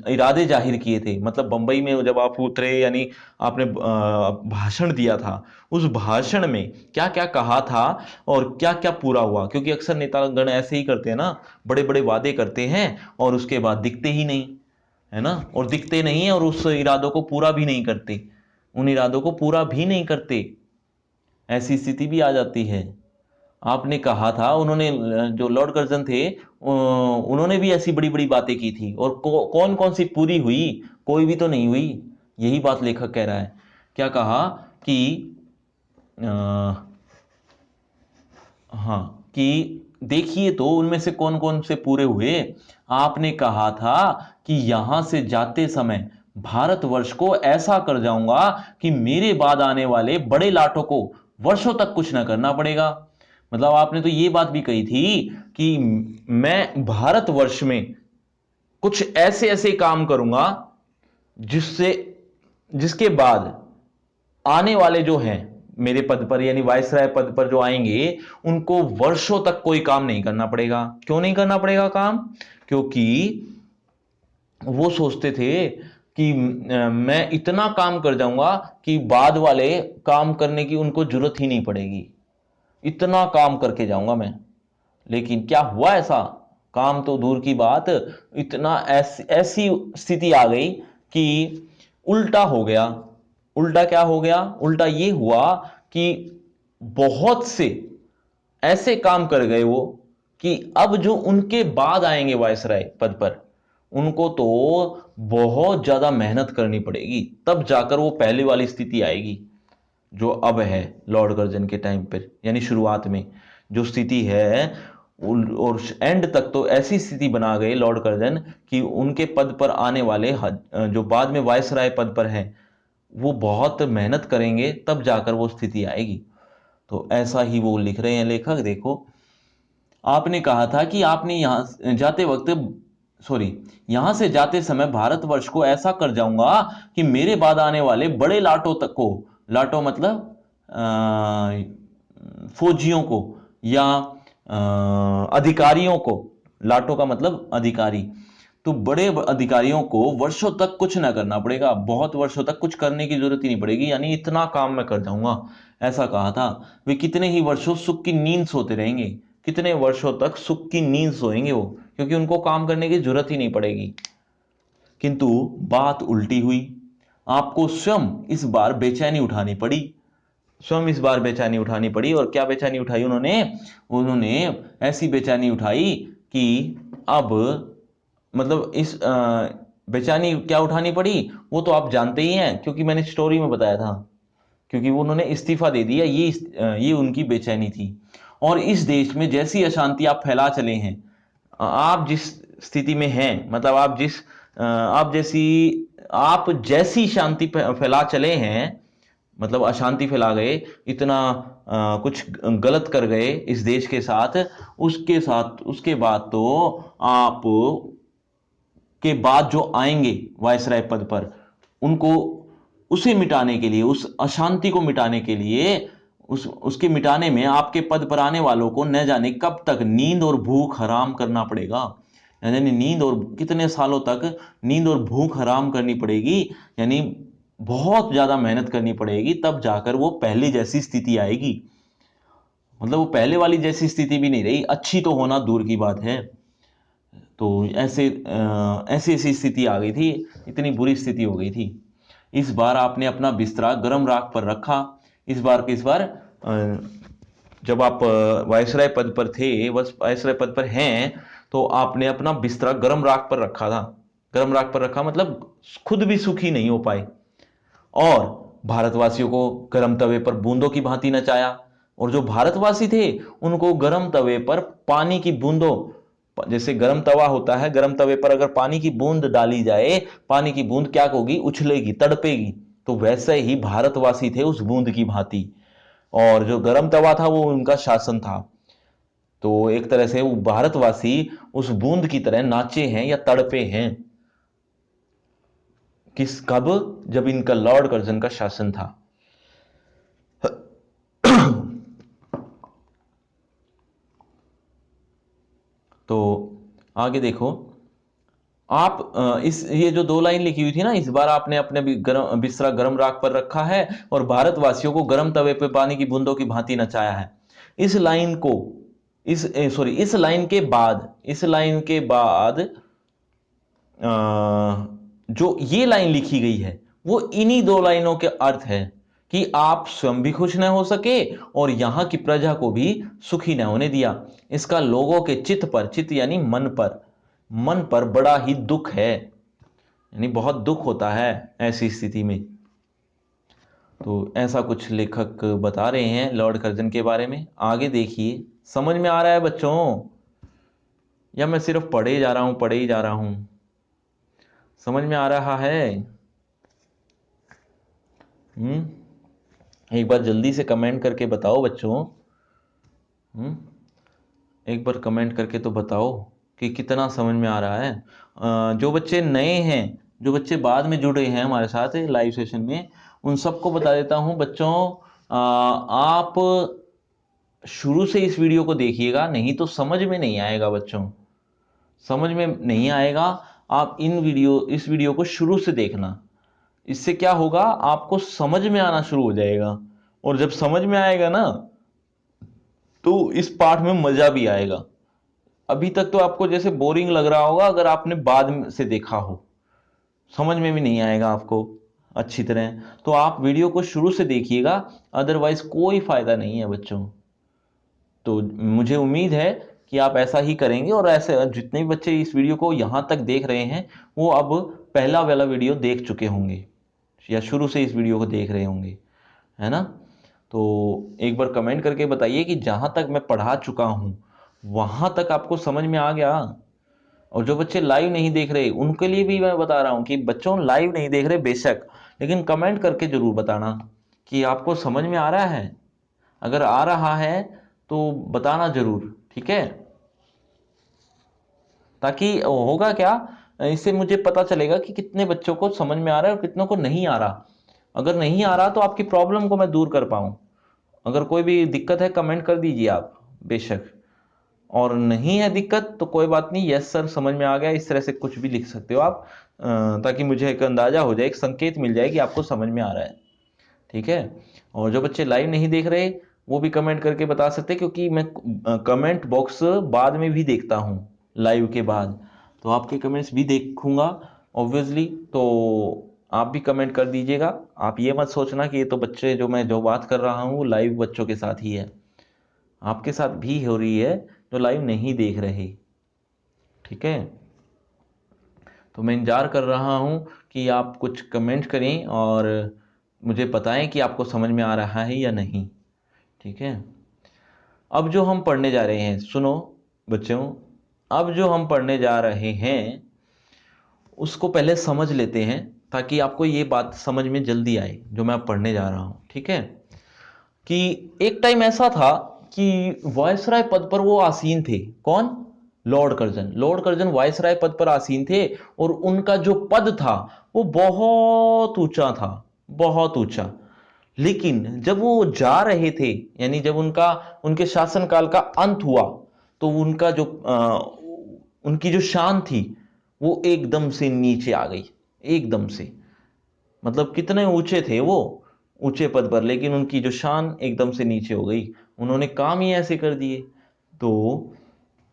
S1: इरादे जाहिर किए थे, मतलब बंबई में जब आप उतरे यानी आपने भाषण दिया था, उस भाषण में क्या क्या कहा था और क्या क्या पूरा हुआ। क्योंकि अक्सर नेतागण ऐसे ही करते हैं ना, बड़े बड़े वादे करते हैं और उसके बाद दिखते ही नहीं, है ना। और दिखते नहीं है और उस इरादों को पूरा भी नहीं करते, उन इरादों को पूरा भी नहीं करते, ऐसी स्थिति भी आ जाती है। आपने कहा था, उन्होंने जो लॉर्ड कर्जन थे उन्होंने भी ऐसी बड़ी बड़ी बातें की थी, और कौन कौन सी पूरी हुई, कोई भी तो नहीं हुई। यही बात लेखक कह रहा है। क्या कहा कि हाँ, कि देखिए तो उनमें से कौन कौन से पूरे हुए। आपने कहा था कि यहां से जाते समय भारतवर्ष को ऐसा कर जाऊंगा कि मेरे बाद आने वाले बड़े लाटों को वर्षों तक कुछ ना करना पड़ेगा। मतलब आपने तो ये बात भी कही थी कि मैं भारतवर्ष में कुछ ऐसे ऐसे काम करूंगा जिससे, जिसके बाद आने वाले जो हैं मेरे पद पर, यानी वायसराय पद पर जो आएंगे, उनको वर्षों तक कोई काम नहीं करना पड़ेगा। क्यों नहीं करना पड़ेगा काम, क्योंकि वो सोचते थे कि मैं इतना काम कर जाऊंगा कि बाद वाले काम करने की उनको जरूरत ही नहीं पड़ेगी, इतना काम करके जाऊंगा मैं। लेकिन क्या हुआ ऐसा, काम तो दूर की बात, इतना ऐसी स्थिति आ गई कि उल्टा हो गया। उल्टा क्या हो गया, उल्टा ये हुआ कि बहुत से ऐसे काम कर गए वो कि अब जो उनके बाद आएंगे वायसराय पद पर, उनको तो बहुत ज्यादा मेहनत करनी पड़ेगी, तब जाकर वो पहले वाली स्थिति आएगी जो अब है लॉर्ड कर्जन के टाइम पर। यानी शुरुआत में जो स्थिति है और एंड तक तो ऐसी स्थिति बना गए लॉर्ड कर्जन कि उनके पद पर आने वाले जो बाद में वायसराय पद पर हैं वो बहुत मेहनत करेंगे, तब जाकर वो स्थिति आएगी। तो ऐसा ही वो लिख रहे हैं लेखक। देखो, आपने कहा था कि आपने यहां जाते वक्त, सॉरी, यहां से जाते समय भारतवर्ष को ऐसा कर जाऊंगा कि मेरे बाद आने वाले बड़े लाटों तक को, लाटो मतलब फौजियों को या अधिकारियों को, लाटो का मतलब अधिकारी, तो बड़े अधिकारियों को वर्षों तक कुछ ना करना पड़ेगा, बहुत वर्षों तक कुछ करने की जरूरत ही नहीं पड़ेगी, यानी इतना काम मैं कर जाऊंगा, ऐसा कहा था। वे कितने ही वर्षों सुख की नींद सोते रहेंगे, कितने वर्षों तक सुख की नींद सोएंगे वो, क्योंकि उनको काम करने की जरूरत ही नहीं पड़ेगी। किंतु बात उल्टी हुई, आपको स्वयं इस बार बेचैनी उठानी पड़ी, स्वयं इस बार बेचैनी उठानी पड़ी। और क्या बेचैनी उठाई उन्होंने? उन्होंने ऐसी बेचैनी उठाई कि अब मतलब इस बेचैनी क्या उठानी पड़ी वो तो आप जानते ही हैं, क्योंकि मैंने स्टोरी में बताया था, क्योंकि वो उन्होंने इस्तीफा दे दिया, ये उनकी बेचैनी थी। और इस देश में जैसी अशांति आप फैला चले हैं, आप जिस स्थिति में हैं, मतलब आप जैसी शांति फैला चले हैं, मतलब अशांति फैला गए, इतना कुछ गलत कर गए इस देश के साथ, उसके बाद तो आप के बाद जो आएंगे वायसराय पद पर, उनको उसे मिटाने के लिए, उस अशांति को मिटाने के लिए, उसके मिटाने में आपके पद पर आने वालों को न जाने कब तक नींद और भूख हराम करना पड़ेगा। यानी नींद और कितने सालों तक नींद और भूख हराम करनी पड़ेगी, यानी बहुत ज्यादा मेहनत करनी पड़ेगी, तब जाकर वो पहले जैसी स्थिति आएगी। मतलब वो पहले वाली जैसी स्थिति भी नहीं रही, अच्छी तो होना दूर की बात है। तो ऐसी ऐसी स्थिति आ गई थी, इतनी बुरी स्थिति हो गई थी। इस बार आपने अपना बिस्तरा गर्म राख पर रखा। इस बार जब आप वायसराय पद पर थे, बस वायसराय पद पर हैं, तो आपने अपना बिस्तरा गर्म राख पर रखा था। गर्म राख पर रखा मतलब खुद भी सुखी नहीं हो पाए, और भारतवासियों को गर्म तवे पर बूंदों की भांति नचाया। और जो भारतवासी थे उनको गर्म तवे पर पानी की बूंदों, जैसे गर्म तवा होता है, गर्म तवे पर अगर पानी की बूंद डाली जाए, पानी की बूंद क्या होगी? उछलेगी, तड़पेगी। तो वैसे ही भारतवासी थे उस बूंद की भांति, और जो गर्म तवा था वो उनका शासन था। तो एक तरह से वो भारतवासी उस बूंद की तरह नाचे हैं या तड़पे हैं। कब? जब इनका लॉर्ड कर्जन का शासन था। तो आगे देखो आप, ये जो दो लाइन लिखी हुई थी ना, इस बार आपने अपने बिस्तरा गर्म राख पर रखा है और भारतवासियों को गर्म तवे पे पानी की बूंदों की भांति नचाया है। इस लाइन को इस लाइन के बाद जो ये लाइन लिखी गई है वो इन्हीं दो लाइनों के अर्थ है कि आप स्वयं भी खुश न हो सके और यहां की प्रजा को भी सुखी न होने दिया। इसका लोगों के चित्त यानी मन पर बड़ा ही दुख है, यानी बहुत दुख होता है ऐसी स्थिति में। तो ऐसा कुछ लेखक बता रहे हैं लॉर्ड कर्जन के बारे में। आगे देखिए, समझ में आ रहा है बच्चों, या मैं सिर्फ पढ़े ही जा रहा हूं? समझ में आ रहा है? एक बार जल्दी से कमेंट करके बताओ बच्चों। एक बार कमेंट करके तो बताओ कि कितना समझ में आ रहा है। जो बच्चे नए हैं, जो बच्चे बाद में जुड़े हैं हमारे साथ लाइव सेशन में, उन सबको बता देता हूं बच्चों, आप शुरू से इस वीडियो को देखिएगा, नहीं तो समझ में नहीं आएगा बच्चों, समझ में नहीं आएगा। आप इस वीडियो को शुरू से देखना, इससे क्या होगा, आपको समझ में आना शुरू हो जाएगा। और जब समझ में आएगा ना, तो इस पाठ में मजा भी आएगा। अभी तक तो आपको जैसे बोरिंग लग रहा होगा, अगर आपने बाद में से देखा हो, समझ में भी नहीं आएगा आपको अच्छी तरह। तो आप वीडियो को शुरू से देखिएगा, अदरवाइज कोई फायदा नहीं है बच्चों। तो मुझे उम्मीद है कि आप ऐसा ही करेंगे, और ऐसे जितने भी बच्चे इस वीडियो को यहां तक देख रहे हैं, वो अब पहला वाला वीडियो देख चुके होंगे या शुरू से इस वीडियो को देख रहे होंगे, है ना? तो एक बार कमेंट करके बताइए कि जहां तक मैं पढ़ा चुका हूं वहां तक आपको समझ में आ गया। और जो बच्चे लाइव नहीं देख रहे उनके लिए भी मैं बता रहा हूं कि बच्चों लाइव नहीं देख रहे बेशक, लेकिन कमेंट करके जरूर बताना कि आपको समझ में आ रहा है। अगर आ रहा है तो बताना जरूर, ठीक है? ताकि होगा क्या, इससे मुझे पता चलेगा कि कितने बच्चों को समझ में आ रहा है और कितनों को नहीं आ रहा। अगर नहीं आ रहा तो आपकी प्रॉब्लम को मैं दूर कर पाऊं। अगर कोई भी दिक्कत है कमेंट कर दीजिए आप, बेशक। और नहीं है दिक्कत तो कोई बात नहीं, यस सर समझ में आ गया, इस तरह से कुछ भी लिख सकते हो आप, ताकि मुझे एक अंदाजा हो जाए, एक संकेत मिल जाए कि आपको समझ में आ रहा है। ठीक है। और जो बच्चे लाइव नहीं देख रहे वो भी कमेंट करके बता सकते हैं, क्योंकि मैं कमेंट बॉक्स बाद में भी देखता हूँ लाइव के बाद, तो आपके कमेंट्स भी देखूंगा ऑब्वियसली। तो आप भी कमेंट कर दीजिएगा। आप ये मत सोचना कि ये तो बच्चे जो बात कर रहा हूँ लाइव बच्चों के साथ ही है, आपके साथ भी हो रही है जो लाइव नहीं देख रहे। ठीक है। तो मैं इंतजार कर रहा हूँ कि आप कुछ कमेंट करें और मुझे बताएं कि आपको समझ में आ रहा है या नहीं। ठीक है। अब जो हम पढ़ने जा रहे हैं, सुनो बच्चों, अब जो हम पढ़ने जा रहे हैं उसको पहले समझ लेते हैं, ताकि आपको ये बात समझ में जल्दी आए जो मैं अब पढ़ने जा रहा हूँ। ठीक है। कि एक टाइम ऐसा था कि वायसराय पद पर वो आसीन थे। कौन? Lord Curzon. Lord Curzon viceroy पद पर आसीन थे, और उनका जो पद था वो बहुत ऊंचा था, बहुत ऊंचा। लेकिन जब वो जा रहे थे, यानी जब उनके शासनकाल का अंत हुआ, तो उनकी जो शान थी वो एकदम से नीचे आ गई, एकदम से। मतलब कितने ऊंचे थे वो, ऊंचे पद पर, लेकिन उनकी जो शान एकदम से नीचे हो गई। उन्होंने काम ही ऐसे कर दिए। तो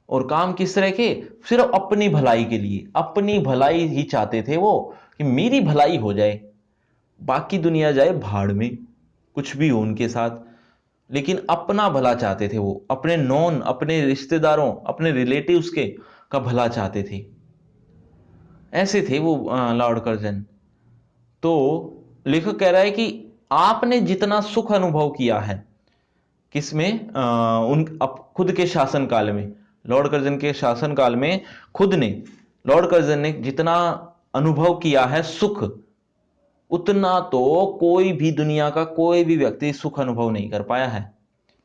S1: और काम किस तरह के? सिर्फ अपनी भलाई के लिए, अपनी भलाई ही चाहते थे वो, कि मेरी भलाई हो जाए, बाकी दुनिया जाए भाड़ में, कुछ भी हो उनके साथ, लेकिन अपना भला चाहते थे वो, अपने नॉन, अपने रिश्तेदारों, अपने रिलेटिव्स के का भला चाहते थे। ऐसे थे वो लॉर्ड कर्जन। तो लेखक कह रहा है कि आपने जितना सुख अनुभव किया है, किसमें? खुद के शासनकाल में, लॉर्ड कर्जन के शासनकाल में खुद ने, लॉर्ड कर्जन ने जितना अनुभव किया है सुख, उतना तो कोई भी दुनिया का कोई भी व्यक्ति सुख अनुभव नहीं कर पाया है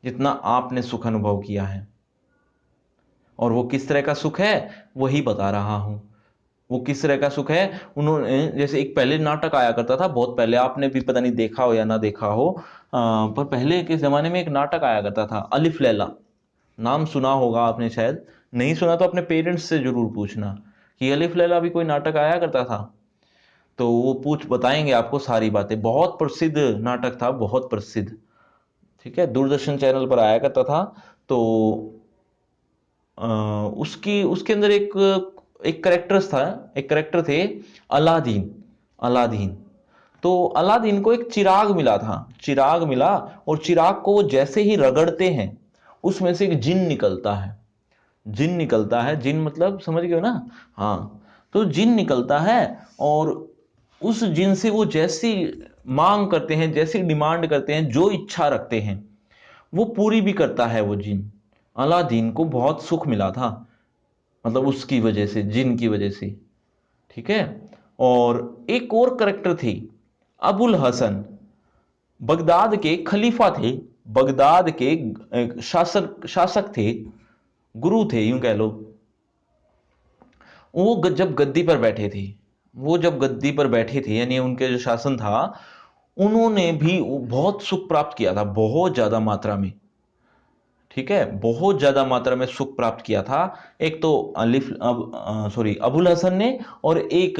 S1: जितना आपने सुख अनुभव किया है। और वो किस तरह का सुख है वही बता रहा हूं। वो किस तरह का सुख है? उन्होंने, जैसे एक पहले नाटक आया करता था, बहुत पहले, आपने भी पता नहीं देखा हो या ना देखा हो, पर पहले के जमाने में एक नाटक आया करता था, अलिफ लैला। नाम सुना होगा आपने शायद, नहीं सुना तो अपने पेरेंट्स से जरूर पूछना कि अलिफ लैला भी कोई नाटक आया करता था। तो वो बताएंगे आपको सारी बातें। बहुत प्रसिद्ध नाटक था, बहुत प्रसिद्ध। ठीक है। दूरदर्शन चैनल पर आया करता था। तो उसकी उसके अंदर एक करेक्टर थे, अलादीन। अलादीन। तो अलादीन को एक चिराग मिला था, चिराग मिला, और चिराग को वो जैसे ही रगड़ते हैं उसमें से एक जिन निकलता है। जिन निकलता है, जिन मतलब समझ गए हो ना? हाँ। तो जिन निकलता है, और उस जिन से वो जैसी मांग करते हैं, जैसी डिमांड करते हैं, जो इच्छा रखते हैं वो पूरी भी करता है वो जिन। अलादीन को बहुत सुख मिला था, मतलब उसकी वजह से, जिन की वजह से। ठीक है। और एक और करेक्टर थी, अबुल हसन। बगदाद के खलीफा थे, बगदाद के शासक शासक थे, गुरु थे यूं कह लो। वो जब गद्दी पर बैठे थे, वो जब गद्दी पर बैठे थे, यानी उनके जो शासन था, उन्होंने भी बहुत सुख प्राप्त किया था, बहुत ज्यादा मात्रा में। ठीक है। बहुत ज्यादा मात्रा में सुख प्राप्त किया था। एक तो अबुल हसन ने, और एक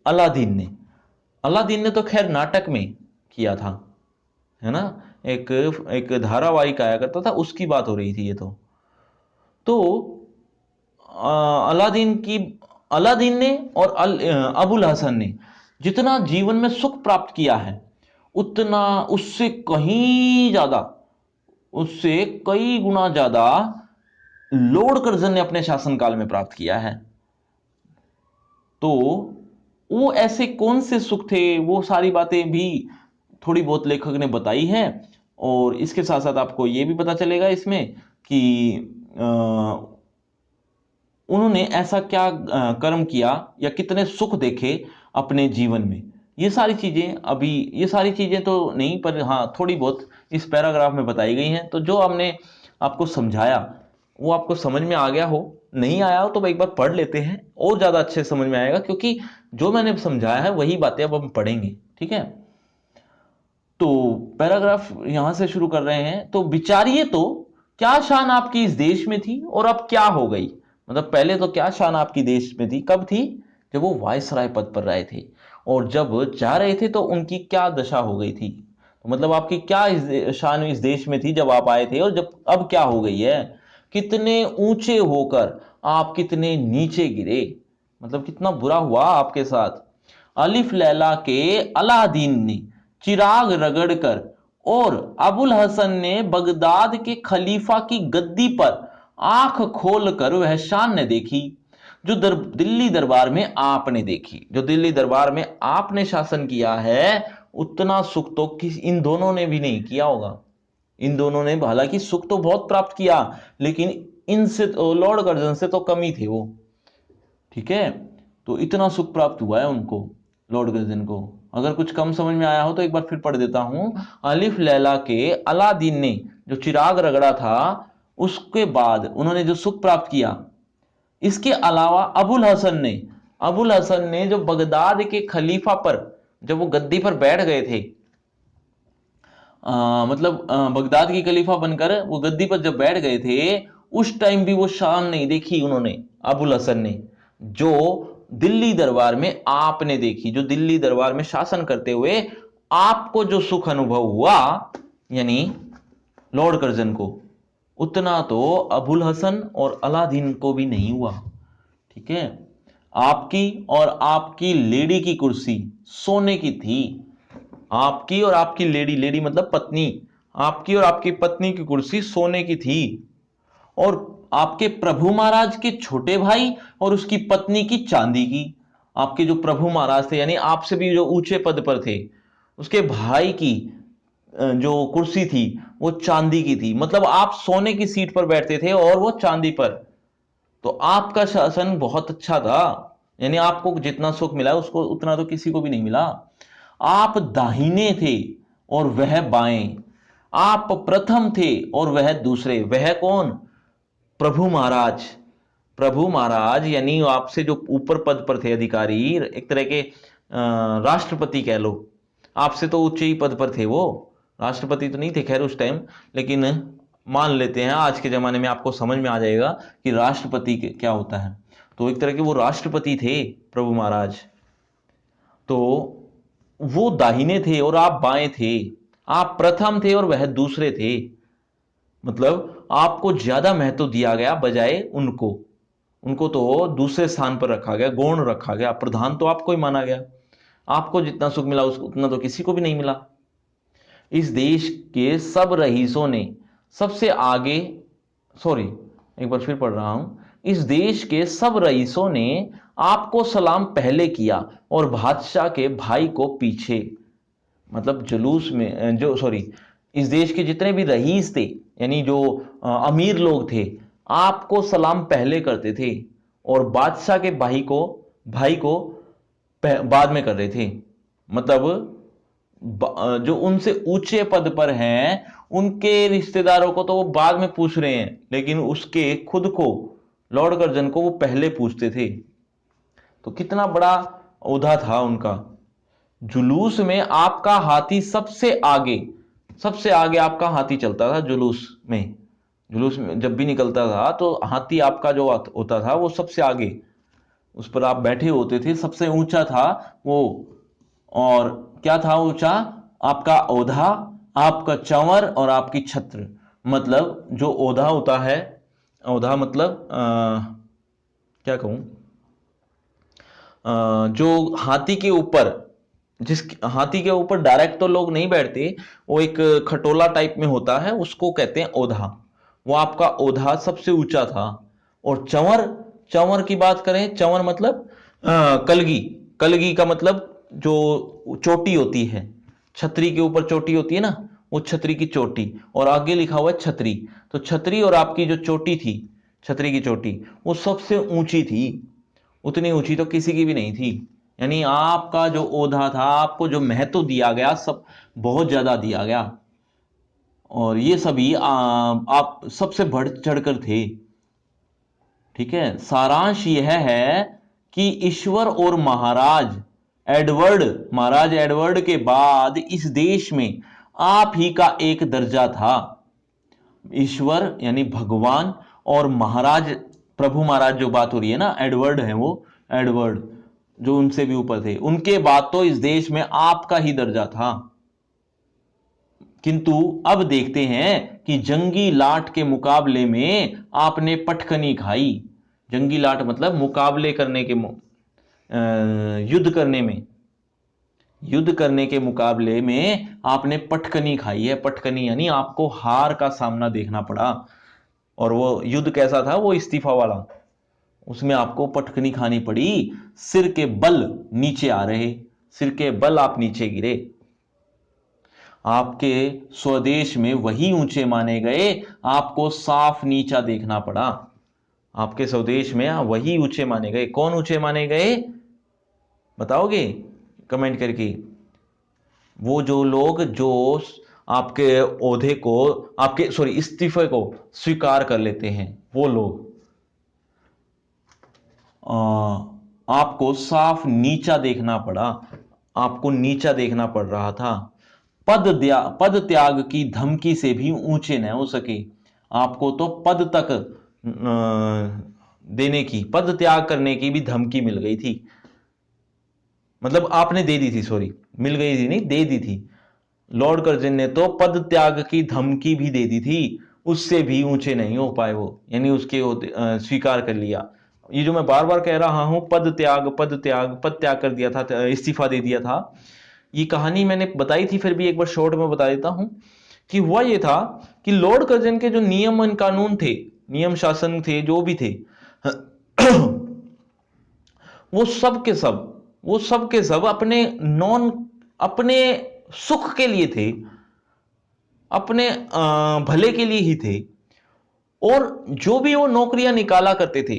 S1: अलादीन ने। अलादीन ने तो खैर नाटक में किया था, है ना? एक एक धारावाहिक आया करता था, उसकी बात हो रही थी ये तो अलादीन की, अलादीन ने और अबुल हसन ने जितना जीवन में सुख प्राप्त किया है, उतना उससे कहीं ज्यादा, उससे कई गुना ज्यादा लॉर्ड कर्जन ने अपने शासनकाल में प्राप्त किया है। तो वो ऐसे कौन से सुख थे, वो सारी बातें भी थोड़ी बहुत लेखक ने बताई है। और इसके साथ साथ आपको ये भी पता चलेगा इसमें कि उन्होंने ऐसा क्या कर्म किया, या कितने सुख देखे अपने जीवन में। ये सारी चीजें अभी, ये सारी चीजें तो नहीं, पर हाँ थोड़ी बहुत इस पैराग्राफ में बताई गई हैं। तो जो हमने आपको समझाया वो आपको समझ में आ गया हो, नहीं आया हो तो एक बार पढ़ लेते हैं, और ज्यादा अच्छे समझ में आएगा, क्योंकि जो मैंने समझाया है वही बातें अब हम पढ़ेंगे। ठीक है। तो पैराग्राफ यहां से शुरू कर रहे हैं। तो विचारिए तो क्या शान आपकी इस देश में थी और अब क्या हो गई? मतलब पहले तो क्या शान आपकी देश में थी, कब थी? जब वो वायसराय पद पर रहे थे, और जब जा रहे थे तो उनकी क्या दशा हो गई थी? तो मतलब आपकी क्या शान इस देश में थी जब आप आए थे, और जब अब क्या हो गई है? कितने ऊंचे होकर आप कितने नीचे गिरे, मतलब कितना बुरा हुआ आपके साथ। अलिफ लैला के अलादीन ने चिराग रगड़कर और अबुल हसन ने बगदाद के खलीफा की गद्दी पर आंख खोलकर वह शान ने देखी जो दिल्ली दरबार में आपने देखी। जो दिल्ली दरबार में आपने शासन किया है, उतना सुख तो इन दोनों ने भी नहीं किया होगा। इन दोनों ने हालांकि सुख तो बहुत प्राप्त किया, लेकिन इनसे तो, लॉर्ड कर्जन से तो कम ही थे वो। ठीक है, तो इतना सुख प्राप्त हुआ है उनको, लॉर्ड कर्जन को। अगर कुछ कम समझ में आया हो तो एक बार फिर पढ़ देता हूं। अलिफ लैला के अलादीन ने जो चिराग रगड़ा था, उसके बाद उन्होंने जो सुख प्राप्त किया। इसके अलावा अबुल हसन ने जो बगदाद के खलीफा पर, जब वो गद्दी पर बैठ गए थे, बगदाद की खलीफा बनकर वो गद्दी पर जब बैठ गए थे, उस टाइम भी वो शान नहीं देखी उन्होंने, अबुल हसन ने, जो दिल्ली दरबार में आपने देखी। जो दिल्ली दरबार में शासन करते हुए आपको जो सुख अनुभव हुआ, यानी लॉर्ड कर्जन को, उतना तो अबुल हसन और अलादीन को भी नहीं हुआ। ठीक है, आपकी और आपकी लेडी की कुर्सी सोने की थी। आपकी और आपकी लेडी, लेडी मतलब पत्नी, आपकी और आपकी पत्नी की कुर्सी सोने की थी। और आपके प्रभु महाराज के छोटे भाई और उसकी पत्नी की चांदी की। आपके जो प्रभु महाराज थे, यानी आपसे भी जो ऊंचे पद पर थे, उसके भाई की जो कुर्सी थी वो चांदी की थी। मतलब आप सोने की सीट पर बैठते थे और वो चांदी पर। तो आपका शासन बहुत अच्छा था, यानी आपको जितना सुख मिला उसको उतना तो किसी को भी नहीं मिला। आप दाहिने थे और वह बाएं, आप प्रथम थे और वह दूसरे। वह कौन? प्रभु महाराज। प्रभु महाराज यानी आपसे जो ऊपर पद पर थे अधिकारी, एक तरह के राष्ट्रपति कह लो, आपसे तो उच्च ही पद पर थे वो। राष्ट्रपति तो नहीं थे खैर उस टाइम, लेकिन मान लेते हैं आज के जमाने में आपको समझ में आ जाएगा कि राष्ट्रपति क्या होता है। तो एक तरह के वो राष्ट्रपति थे प्रभु महाराज। तो वो दाहिने थे और आप बाएं थे, आप प्रथम थे और वह दूसरे थे। मतलब आपको ज्यादा महत्व दिया गया बजाय उनको। उनको तो दूसरे स्थान पर रखा गया, गौण रखा गया, प्रधान तो आपको ही माना गया। आपको जितना सुख मिला उतना तो किसी को भी नहीं मिला। इस देश के सब रईसों ने सबसे आगे, सॉरी एक बार फिर पढ़ रहा हूं, इस देश के सब रईसों ने आपको सलाम पहले किया और बादशाह के भाई को पीछे। मतलब जुलूस में जो, सॉरी, इस देश के जितने भी रईस थे, यानी जो अमीर लोग थे, आपको सलाम पहले करते थे और बादशाह के भाई को बाद में कर रहे थे। मतलब जो उनसे ऊंचे पद पर हैं उनके रिश्तेदारों को तो वो बाद में पूछ रहे हैं, लेकिन उसके खुद को, लॉर्ड कर्जन को, वो पहले पूछते थे। तो कितना बड़ा ओहदा था उनका। जुलूस में आपका हाथी सबसे आगे आपका हाथी चलता था जुलूस में। जुलूस में जब भी निकलता था तो हाथी आपका जो होता था वो सबसे आगे, उस पर आप बैठे होते थे, सबसे ऊंचा था वो। और क्या था ऊंचा? आपका ओधा, आपका चंवर और आपकी छत्र। मतलब जो ओधा होता है, ओधा मतलब क्या कहूं, जो हाथी के ऊपर, जिस हाथी के ऊपर डायरेक्ट तो लोग नहीं बैठते, वो एक खटोला टाइप में होता है, उसको कहते हैं ओधा। वो आपका ओधा सबसे ऊंचा था। और चंवर, चंवर की बात करें, चंवर मतलब कलगी। कलगी का मतलब जो चोटी होती है, छतरी के ऊपर चोटी होती है ना, वो छतरी की चोटी, और आगे लिखा हुआ है छतरी। तो छतरी और आपकी जो चोटी थी, छतरी की चोटी, वो सबसे ऊंची थी। उतनी ऊंची तो किसी की भी नहीं थी। यानी आपका जो ओधा था, आपको जो महत्व दिया गया, सब बहुत ज्यादा दिया गया। और ये सभी आप सबसे बढ़ चढ़कर थे। ठीक है, सारांश यह है कि ईश्वर और महाराज एडवर्ड के बाद इस देश में आप ही का एक दर्जा था। ईश्वर यानी भगवान और महाराज, प्रभु महाराज जो बात हो रही है ना, एडवर्ड है वो, एडवर्ड जो उनसे भी ऊपर थे, उनके बाद तो इस देश में आपका ही दर्जा था। किंतु अब देखते हैं कि जंगी लाट के मुकाबले में आपने पटखनी खाई। जंगी लाट मतलब मुकाबले करने के, युद्ध करने के मुकाबले में आपने पटखनी खाई है। पटखनी यानी आपको हार का सामना देखना पड़ा। और वो युद्ध कैसा था? वो इस्तीफा वाला, उसमें आपको पटखनी खानी पड़ी। सिर के बल नीचे आ रहे, सिर के बल आप नीचे गिरे। आपके स्वदेश में वही ऊंचे माने गए, आपको साफ नीचा देखना पड़ा। आपके स्वदेश में वही ऊंचे माने गए। कौन ऊंचे माने गए बताओगे कमेंट करके? वो जो लोग जो आपके ओहदे को, आपके इस्तीफे को स्वीकार कर लेते हैं, वो लोग। आपको साफ नीचा देखना पड़ा, आपको नीचा देखना पड़ रहा था। पद त्याग की धमकी से भी ऊंचे न हो सके। आपको तो पद तक देने की, पद त्याग करने की भी धमकी मिल गई थी। मतलब आपने दे दी थी, मिल गई थी नहीं, दे दी थी। लॉर्ड कर्जन ने तो पद त्याग की धमकी भी दे दी थी, उससे भी ऊंचे नहीं हो पाए वो, यानी उसके स्वीकार कर लिया। ये जो मैं बार बार कह रहा हूं, पद त्याग कर दिया था, इस्तीफा दे दिया था। ये कहानी मैंने बताई थी, फिर भी एक बार शॉर्ट में बता देता हूं कि हुआ ये था कि लॉर्ड कर्जन के जो नियम कानून थे, नियम शासन थे, जो भी थे वो सब के सब, अपने सुख के लिए थे, अपने भले के लिए ही थे। और जो भी वो नौकरियां निकाला करते थे,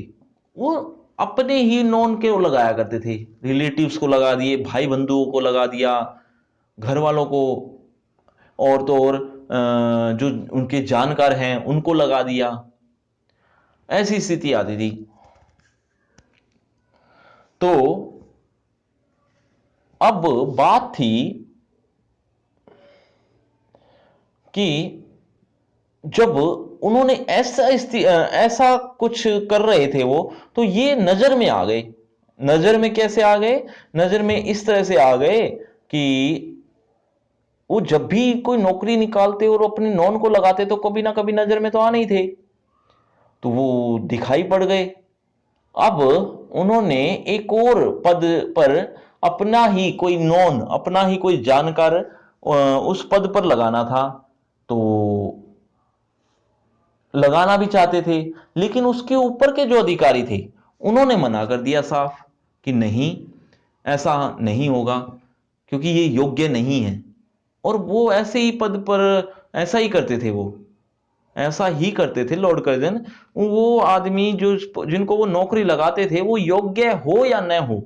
S1: वो अपने ही नॉन के लगाया करते थे। रिलेटिव्स को लगा दिए, भाई बंधुओं को लगा दिया, घर वालों को, और तो और जो उनके जानकार हैं उनको लगा दिया। ऐसी स्थिति आती थी। तो अब बात थी कि जब उन्होंने ऐसा कुछ कर रहे थे वो, तो ये नजर में आ गए। नजर में कैसे आ गए? नजर में इस तरह से आ गए कि वो जब भी कोई नौकरी निकालते और अपने नॉन को लगाते तो कभी ना कभी नजर में तो आने ही थे, तो वो दिखाई पड़ गए। अब उन्होंने एक और पद पर अपना ही कोई नॉन, अपना ही कोई जानकार उस पद पर लगाना था। तो लगाना भी चाहते थे, लेकिन उसके ऊपर के जो अधिकारी थे उन्होंने मना कर दिया साफ कि नहीं, ऐसा नहीं होगा, क्योंकि ये योग्य नहीं है। और वो ऐसे ही पद पर ऐसा ही करते थे, वो ऐसा ही करते थे लॉर्ड कर्जन। वो आदमी जो, जिनको वो नौकरी लगाते थे, वो योग्य हो या न हो,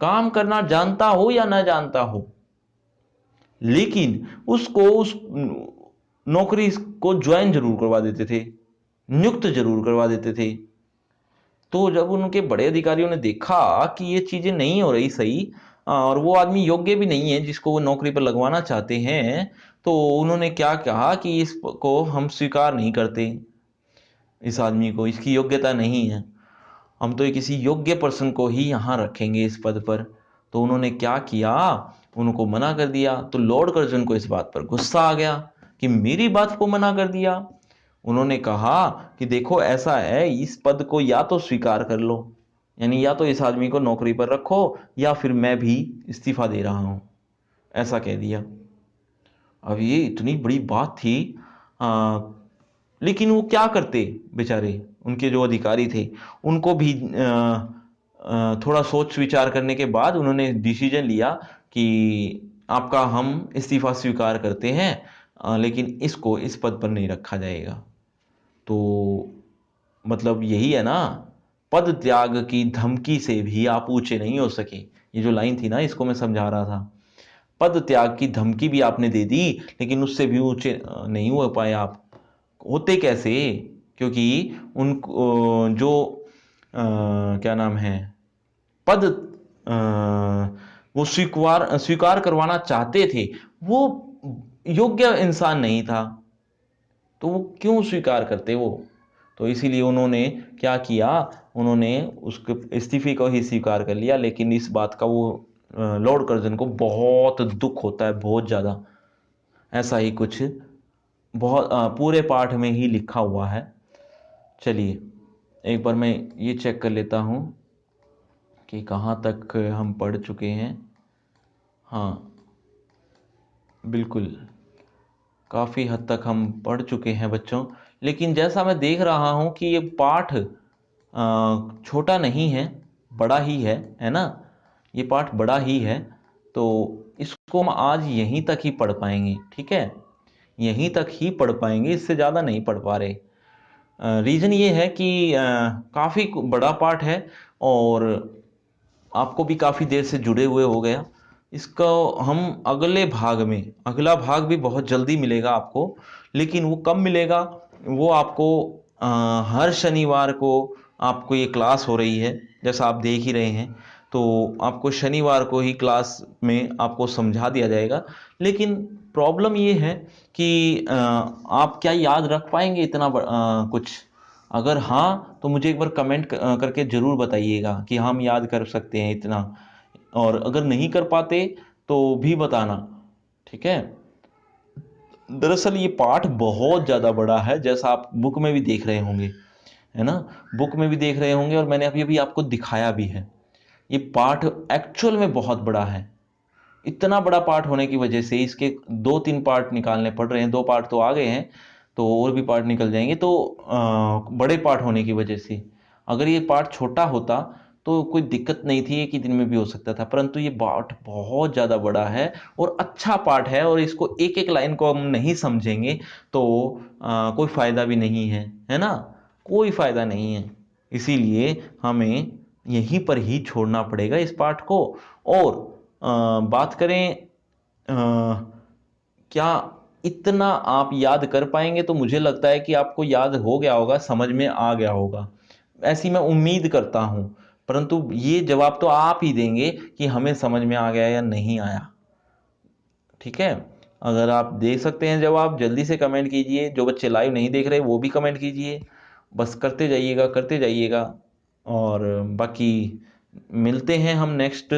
S1: काम करना जानता हो या न जानता हो, लेकिन उसको उस नौकरी को ज्वाइन जरूर करवा देते थे, नियुक्त जरूर करवा देते थे। तो जब उनके बड़े अधिकारियों ने देखा कि ये चीजें नहीं हो रही सही, और वो आदमी योग्य भी नहीं है जिसको वो नौकरी पर लगवाना चाहते हैं, तो उन्होंने क्या कहा कि इसको हम स्वीकार नहीं करते, इस आदमी को, इसकी योग्यता नहीं है, हम तो किसी योग्य पर्सन को ही यहाँ रखेंगे इस पद पर। तो उन्होंने क्या किया? उनको मना कर दिया। तो लॉर्ड कर्जन को इस बात पर गुस्सा आ गया कि मेरी बात को मना कर दिया। उन्होंने कहा कि देखो ऐसा है, इस पद को या तो स्वीकार कर लो, यानी या तो इस आदमी को नौकरी पर रखो, या फिर मैं भी इस्तीफा दे रहा हूं, ऐसा कह दिया। अब ये इतनी बड़ी बात थी, लेकिन वो क्या करते बेचारे, उनके जो अधिकारी थे उनको भी थोड़ा सोच विचार करने के बाद उन्होंने डिसीजन लिया कि आपका हम इस्तीफा स्वीकार करते हैं, लेकिन इसको इस पद पर नहीं रखा जाएगा। तो मतलब यही है ना, पद त्याग की धमकी से भी आप ऊंचे नहीं हो सके। ये जो लाइन थी ना, इसको मैं समझा रहा था। पद त्याग की धमकी भी आपने दे दी, लेकिन उससे भी ऊंचे नहीं हो पाए आप। होते कैसे? क्योंकि उन जो क्या नाम है, पद वो स्वीकार करवाना चाहते थे, वो योग्य इंसान नहीं था। तो वो क्यों स्वीकार करते वो? तो इसीलिए उन्होंने क्या किया, उन्होंने उसके इस्तीफे को ही स्वीकार कर लिया। लेकिन इस बात का वो लॉर्ड कर्जन को बहुत दुख होता है, बहुत ज़्यादा। ऐसा ही कुछ बहुत पूरे पाठ में ही लिखा हुआ है। चलिए एक बार मैं ये चेक कर लेता हूँ कि कहाँ तक हम पढ़ चुके हैं। हाँ बिल्कुल, काफ़ी हद तक हम पढ़ चुके हैं बच्चों। लेकिन जैसा मैं देख रहा हूँ कि ये पाठ छोटा नहीं है, बड़ा ही है ना? ये पाठ बड़ा ही है, तो इसको हम आज यहीं तक ही पढ़ पाएंगे, ठीक है? यहीं तक ही पढ़ पाएंगे, इससे ज़्यादा नहीं पढ़ पा रहे। रीज़न ये है कि काफ़ी बड़ा पाठ है और आपको भी काफ़ी देर से जुड़े हुए हो गया। इसका हम अगले भाग में, अगला भाग भी बहुत जल्दी मिलेगा आपको। लेकिन वो कब मिलेगा? वो आपको हर शनिवार को आपको ये क्लास हो रही है, जैसा आप देख ही रहे हैं। तो आपको शनिवार को ही क्लास में आपको समझा दिया जाएगा। लेकिन प्रॉब्लम ये है कि आप क्या याद रख पाएंगे इतना कुछ? अगर हाँ तो मुझे एक बार कमेंट करके ज़रूर बताइएगा कि हम याद कर सकते हैं इतना, और अगर नहीं कर पाते तो भी बताना, ठीक है? दरअसल ये पाठ बहुत ज़्यादा बड़ा है, जैसा आप बुक में भी देख रहे होंगे, है ना? बुक में भी देख रहे होंगे और मैंने अभी अभी आपको दिखाया भी है। ये पाठ एक्चुअल में बहुत बड़ा है। इतना बड़ा पार्ट होने की वजह से इसके 2-3 पार्ट निकालने पड़ रहे हैं। 2 पार्ट तो आ गए हैं, तो और भी पार्ट निकल जाएंगे। तो बड़े पार्ट होने की वजह से, अगर ये पार्ट छोटा होता तो कोई दिक्कत नहीं थी, एक ही दिन में भी हो सकता था। परंतु ये पार्ट बहुत ज़्यादा बड़ा है और अच्छा पार्ट है, और इसको एक एक लाइन को हम नहीं समझेंगे तो कोई फ़ायदा भी नहीं है ना? कोई फ़ायदा नहीं है। इसीलिए हमें यहीं पर ही छोड़ना पड़ेगा इस पार्ट को। और बात करें क्या इतना आप याद कर पाएंगे? तो मुझे लगता है कि आपको याद हो गया होगा, समझ में आ गया होगा, ऐसी मैं उम्मीद करता हूं। परंतु ये जवाब तो आप ही देंगे कि हमें समझ में आ गया या नहीं आया, ठीक है? अगर आप दे सकते हैं जवाब, जल्दी से कमेंट कीजिए। जो बच्चे लाइव नहीं देख रहे वो भी कमेंट कीजिए। बस करते जाइएगा, करते जाइएगा। और बाकी मिलते हैं हम नेक्स्ट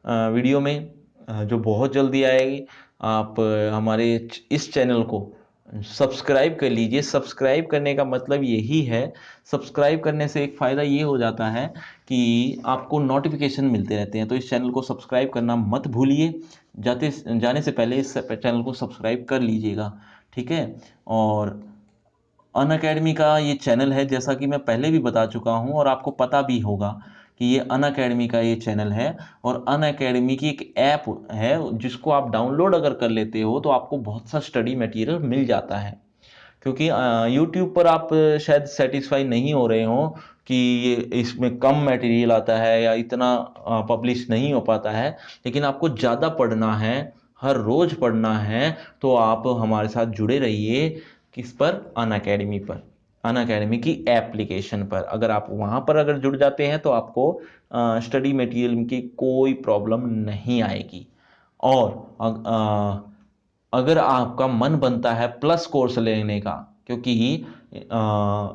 S1: वीडियो में, जो बहुत जल्दी आएगी। आप हमारे इस चैनल को सब्सक्राइब कर लीजिए। सब्सक्राइब करने का मतलब यही है, सब्सक्राइब करने से एक फ़ायदा ये हो जाता है कि आपको नोटिफिकेशन मिलते रहते हैं। तो इस चैनल को सब्सक्राइब करना मत भूलिए। जाने से पहले इस चैनल को सब्सक्राइब कर लीजिएगा, ठीक है? और अनअकैडमी का ये चैनल है, जैसा कि मैं पहले भी बता चुका हूँ और आपको पता भी होगा कि ये अनअकैडमी का ये चैनल है। और अनअकैडमी की एक ऐप है, जिसको आप डाउनलोड अगर कर लेते हो तो आपको बहुत सा स्टडी मटेरियल मिल जाता है। क्योंकि यूट्यूब पर आप शायद सेटिस्फाई नहीं हो रहे हो कि ये इसमें कम मटेरियल आता है या इतना पब्लिश नहीं हो पाता है। लेकिन आपको ज़्यादा पढ़ना है, हर रोज़ पढ़ना है, तो आप हमारे साथ जुड़े रहिए। किस पर? अनअकैडमी पर, अनअकैडमी की एप्लीकेशन पर। अगर आप वहाँ पर अगर जुड़ जाते हैं तो आपको स्टडी मटेरियल की कोई प्रॉब्लम नहीं आएगी। और अगर आपका मन बनता है प्लस कोर्स लेने का, क्योंकि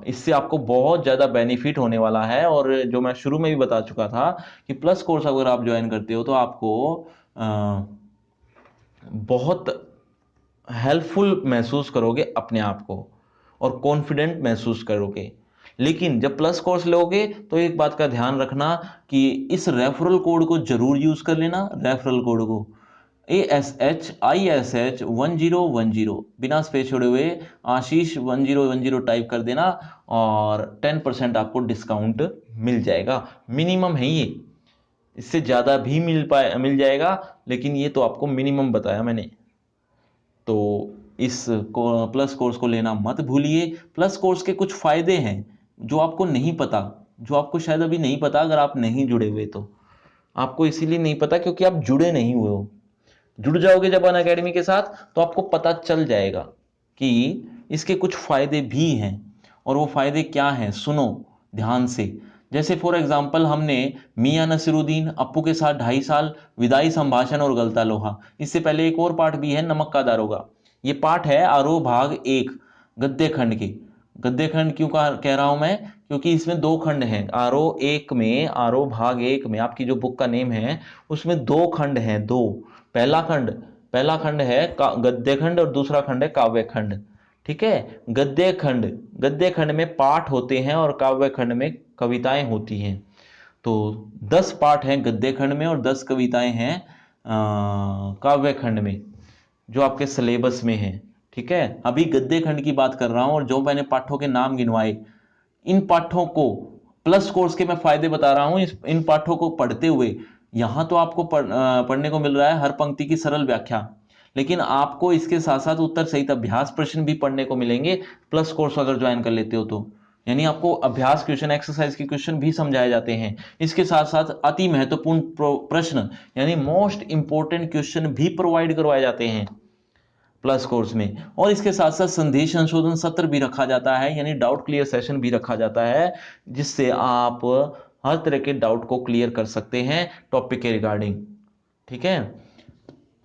S1: इससे आपको बहुत ज़्यादा बेनिफिट होने वाला है। और जो मैं शुरू में भी बता चुका था कि प्लस कोर्स अगर आप ज्वाइन करते हो तो आपको बहुत हेल्पफुल महसूस करोगे अपने आप को, और कॉन्फिडेंट महसूस करोगे। लेकिन जब प्लस कोर्स लोगे तो एक बात का ध्यान रखना कि इस रेफरल कोड को जरूर यूज कर लेना। रेफरल कोड को ASHISH1010 बिना स्पेस छोड़े हुए आशीष 1010 टाइप कर देना, और 10% आपको डिस्काउंट मिल जाएगा। मिनिमम है ये, इससे ज़्यादा भी मिल जाएगा, लेकिन ये तो आपको मिनिमम बताया मैंने। तो इस प्लस कोर्स को लेना मत भूलिए। प्लस कोर्स के कुछ फ़ायदे हैं जो आपको नहीं पता, जो आपको शायद अभी नहीं पता अगर आप नहीं जुड़े हुए तो। आपको इसीलिए नहीं पता क्योंकि आप जुड़े नहीं हुए हो। जुड़ जाओगे जब अनअकैडमी के साथ तो आपको पता चल जाएगा कि इसके कुछ फ़ायदे भी हैं। और वो फ़ायदे क्या हैं, सुनो ध्यान से। जैसे फॉर एग्जाम्पल, हमने मियां नसीरुद्दीन अप्पू के साथ 2.5 साल विदाई संभाषण और गलता लोहा। इससे पहले एक और पाठ भी है, नमक का दारोगा। ये पाठ है आरोह भाग 1। गद्य खंड की। गद्य खंड क्यों कह रहा हूं मैं, क्योंकि इसमें दो खंड हैं। आरओ भाग एक में आपकी जो बुक का नेम है उसमें दो खंड हैं, दो। पहला खंड है गद्य खंड और दूसरा खंड है काव्य खंड। ठीक है, गद्य खंड में पाठ होते हैं और काव्य खंड में कविताएं होती हैं। तो 10 पाठ हैं गद्य खंड में और 10 कविताएं हैं काव्य खंड में, जो आपके सिलेबस में है। ठीक है, अभी गद्य खंड की बात कर रहा हूं और जो मैंने पाठों के नाम गिनवाए, इन पाठों को प्लस कोर्स के मैं फायदे बता रहा हूं। इन पाठों को पढ़ते हुए यहां तो आपको पढ़ने को मिल रहा है हर पंक्ति की सरल व्याख्या, लेकिन आपको इसके साथ साथ उत्तर सहित अभ्यास प्रश्न भी पढ़ने को मिलेंगे प्लस कोर्स अगर ज्वाइन कर लेते हो तो। यानी आपको अभ्यास क्वेश्चन, एक्सरसाइज के क्वेश्चन भी समझाए जाते हैं। इसके साथ साथ अति महत्वपूर्ण प्रश्न यानी मोस्ट इंपोर्टेंट क्वेश्चन भी प्रोवाइड करवाए जाते हैं प्लस कोर्स में। और इसके साथ साथ संदेश संशोधन सत्र भी रखा जाता है, यानी डाउट क्लियर सेशन भी रखा जाता है, जिससे आप हर तरह के डाउट को क्लियर कर सकते हैं टॉपिक के रिगार्डिंग। ठीक है,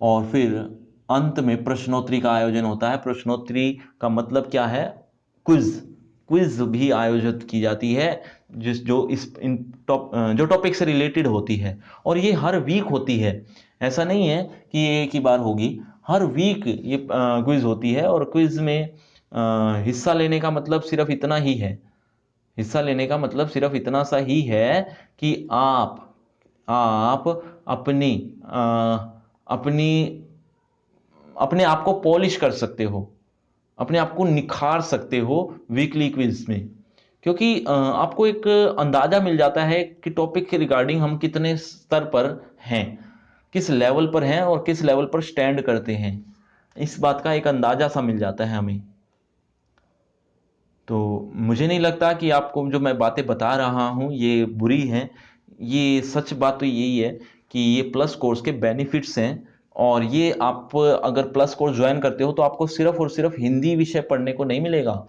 S1: और फिर अंत में प्रश्नोत्तरी का आयोजन होता है। प्रश्नोत्तरी का मतलब क्या है, क्विज भी आयोजित की जाती है, जो टॉपिक से रिलेटेड होती है, और ये हर वीक होती है। ऐसा नहीं है कि ये एक ही बार होगी, हर वीक ये क्विज होती है। और क्विज में हिस्सा लेने का मतलब सिर्फ इतना ही है, हिस्सा लेने का मतलब सिर्फ इतना सा ही है कि आप अपनी अपनी अपने आप को पॉलिश कर सकते हो, अपने आप को निखार सकते हो वीकली क्विज में। क्योंकि आपको एक अंदाजा मिल जाता है कि टॉपिक के रिगार्डिंग हम कितने स्तर पर हैं, किस लेवल पर हैं और किस लेवल पर स्टैंड करते हैं, इस बात का एक अंदाजा सा मिल जाता है हमें। तो मुझे नहीं लगता कि आपको जो मैं बातें बता रहा हूं ये बुरी हैं। ये सच बात तो यही है कि ये प्लस कोर्स के बेनिफिट्स हैं। और ये आप अगर प्लस कोर्स ज्वाइन करते हो तो आपको सिर्फ और सिर्फ हिंदी विषय पढ़ने को नहीं मिलेगा,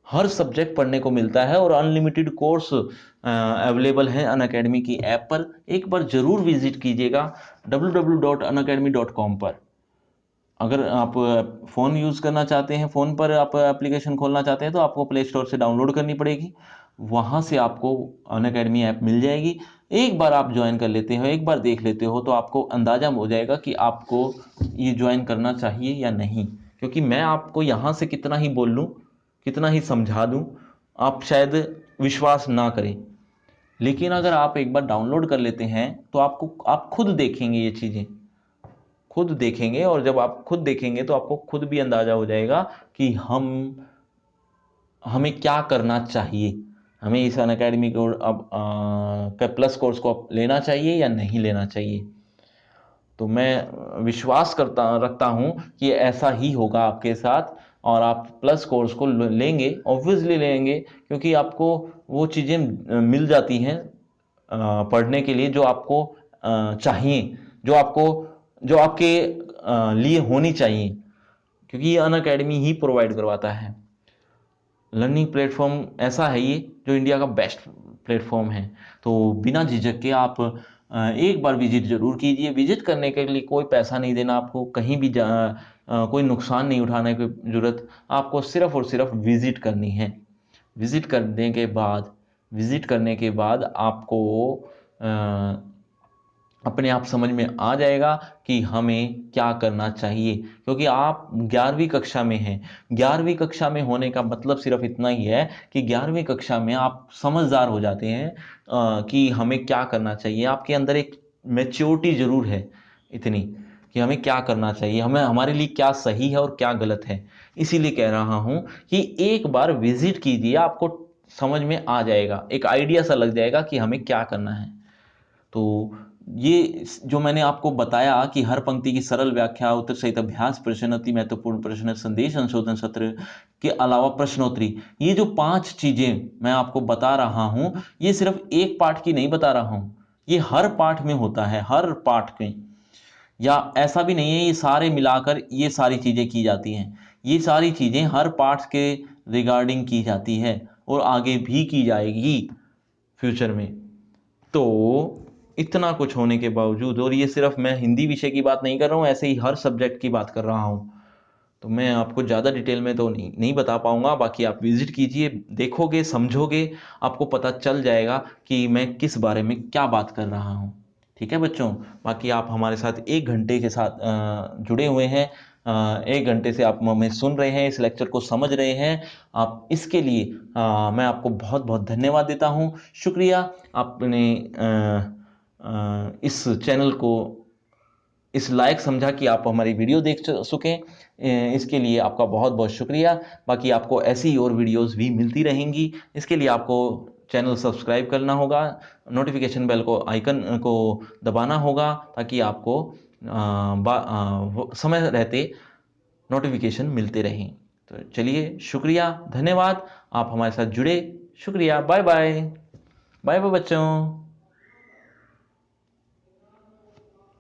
S1: हर सब्जेक्ट पढ़ने को मिलता है। और अनलिमिटेड कोर्स अवेलेबल है अनअकैडमी की ऐप पर। एक बार जरूर विजिट कीजिएगा www.unacademy.com पर। अगर आप फ़ोन यूज़ करना चाहते हैं, फ़ोन पर आप एप्लीकेशन खोलना चाहते हैं, तो आपको प्ले स्टोर से डाउनलोड करनी पड़ेगी। वहाँ से आपको अनअकैडमी ऐप मिल जाएगी। एक बार आप ज्वाइन कर लेते हो, एक बार देख लेते हो, तो आपको अंदाज़ा हो जाएगा कि आपको ये ज्वाइन करना चाहिए या नहीं। क्योंकि मैं आपको यहाँ से कितना ही बोल लूँ, कितना ही समझा दूँ, आप शायद विश्वास ना करें। लेकिन अगर आप एक बार डाउनलोड कर लेते हैं तो आप खुद देखेंगे, ये चीज़ें खुद देखेंगे। और जब आप खुद देखेंगे तो आपको खुद भी अंदाजा हो जाएगा कि हमें क्या करना चाहिए, हमें इस अनअकैडमी को अब प्लस कोर्स को लेना चाहिए या नहीं लेना चाहिए। तो मैं विश्वास रखता हूँ कि ऐसा ही होगा आपके साथ, और आप प्लस कोर्स को लेंगे, ऑब्वियसली लेंगे, क्योंकि आपको वो चीज़ें मिल जाती हैं पढ़ने के लिए जो आपको चाहिए, जो आपके लिए होनी चाहिए, क्योंकि ये अनअकैडमी ही प्रोवाइड करवाता है। लर्निंग प्लेटफॉर्म ऐसा है ये जो इंडिया का बेस्ट प्लेटफॉर्म है। तो बिना झिझक के आप एक बार विजिट जरूर कीजिए। विजिट करने के लिए कोई पैसा नहीं देना आपको, कहीं भी कोई नुकसान नहीं उठाने की जरूरत, आपको सिर्फ और सिर्फ विजिट करनी है। विजिट करने के बाद आपको अपने आप समझ में आ जाएगा कि हमें क्या करना चाहिए। क्योंकि आप 11वीं कक्षा में हैं, 11वीं कक्षा में होने का मतलब सिर्फ इतना ही है कि 11वीं कक्षा में आप समझदार हो जाते हैं कि हमें क्या करना चाहिए। आपके अंदर एक मैच्योरिटी जरूर है इतनी कि हमें क्या करना चाहिए, हमें हमारे लिए क्या सही है और क्या गलत है। इसीलिए कह रहा हूं कि एक बार विजिट कीजिए, आपको समझ में आ जाएगा, एक आइडिया सा लग जाएगा कि हमें क्या करना है। तो ये जो मैंने आपको बताया कि हर पंक्ति की सरल व्याख्या, उत्तर सहित अभ्यास प्रश्न, अति महत्वपूर्ण प्रश्न, संदेश संशोधन सत्र के अलावा प्रश्नोत्तरी, ये जो 5 चीजें मैं आपको बता रहा हूं, ये सिर्फ एक पाठ की नहीं बता रहा हूं, ये हर पाठ में होता है, हर पाठ में। या ऐसा भी नहीं है ये सारे मिलाकर ये सारी चीजें की जाती हैं, ये सारी चीजें हर पाठ के रिगार्डिंग की जाती है और आगे भी की जाएगी फ्यूचर में। तो इतना कुछ होने के बावजूद, और ये सिर्फ मैं हिंदी विषय की बात नहीं कर रहा हूँ, ऐसे ही हर सब्जेक्ट की बात कर रहा हूँ, तो मैं आपको ज़्यादा डिटेल में तो नहीं बता पाऊँगा। बाकी आप विज़िट कीजिए, देखोगे, समझोगे, आपको पता चल जाएगा कि मैं किस बारे में क्या बात कर रहा हूँ। ठीक है बच्चों? बाकी आप हमारे साथ 1 घंटे के साथ जुड़े हुए हैं। 1 घंटे से आप हमें सुन रहे हैं, इस लेक्चर को समझ रहे हैं। आप इसके लिए मैं आपको बहुत-बहुत धन्यवाद देता हूँ। शुक्रिया, आपने इस चैनल को इस लायक समझा कि आप हमारी वीडियो देख सकें। इसके लिए आपका बहुत बहुत शुक्रिया। बाकी आपको ऐसी और वीडियोस भी मिलती रहेंगी। इसके लिए आपको चैनल सब्सक्राइब करना होगा, नोटिफिकेशन बेल को आइकन को दबाना होगा, ताकि आपको समय रहते नोटिफिकेशन मिलते रहें। तो चलिए, शुक्रिया, धन्यवाद, आप हमारे साथ जुड़े। शुक्रिया, बाय बाय। बाय बाय बच्चों।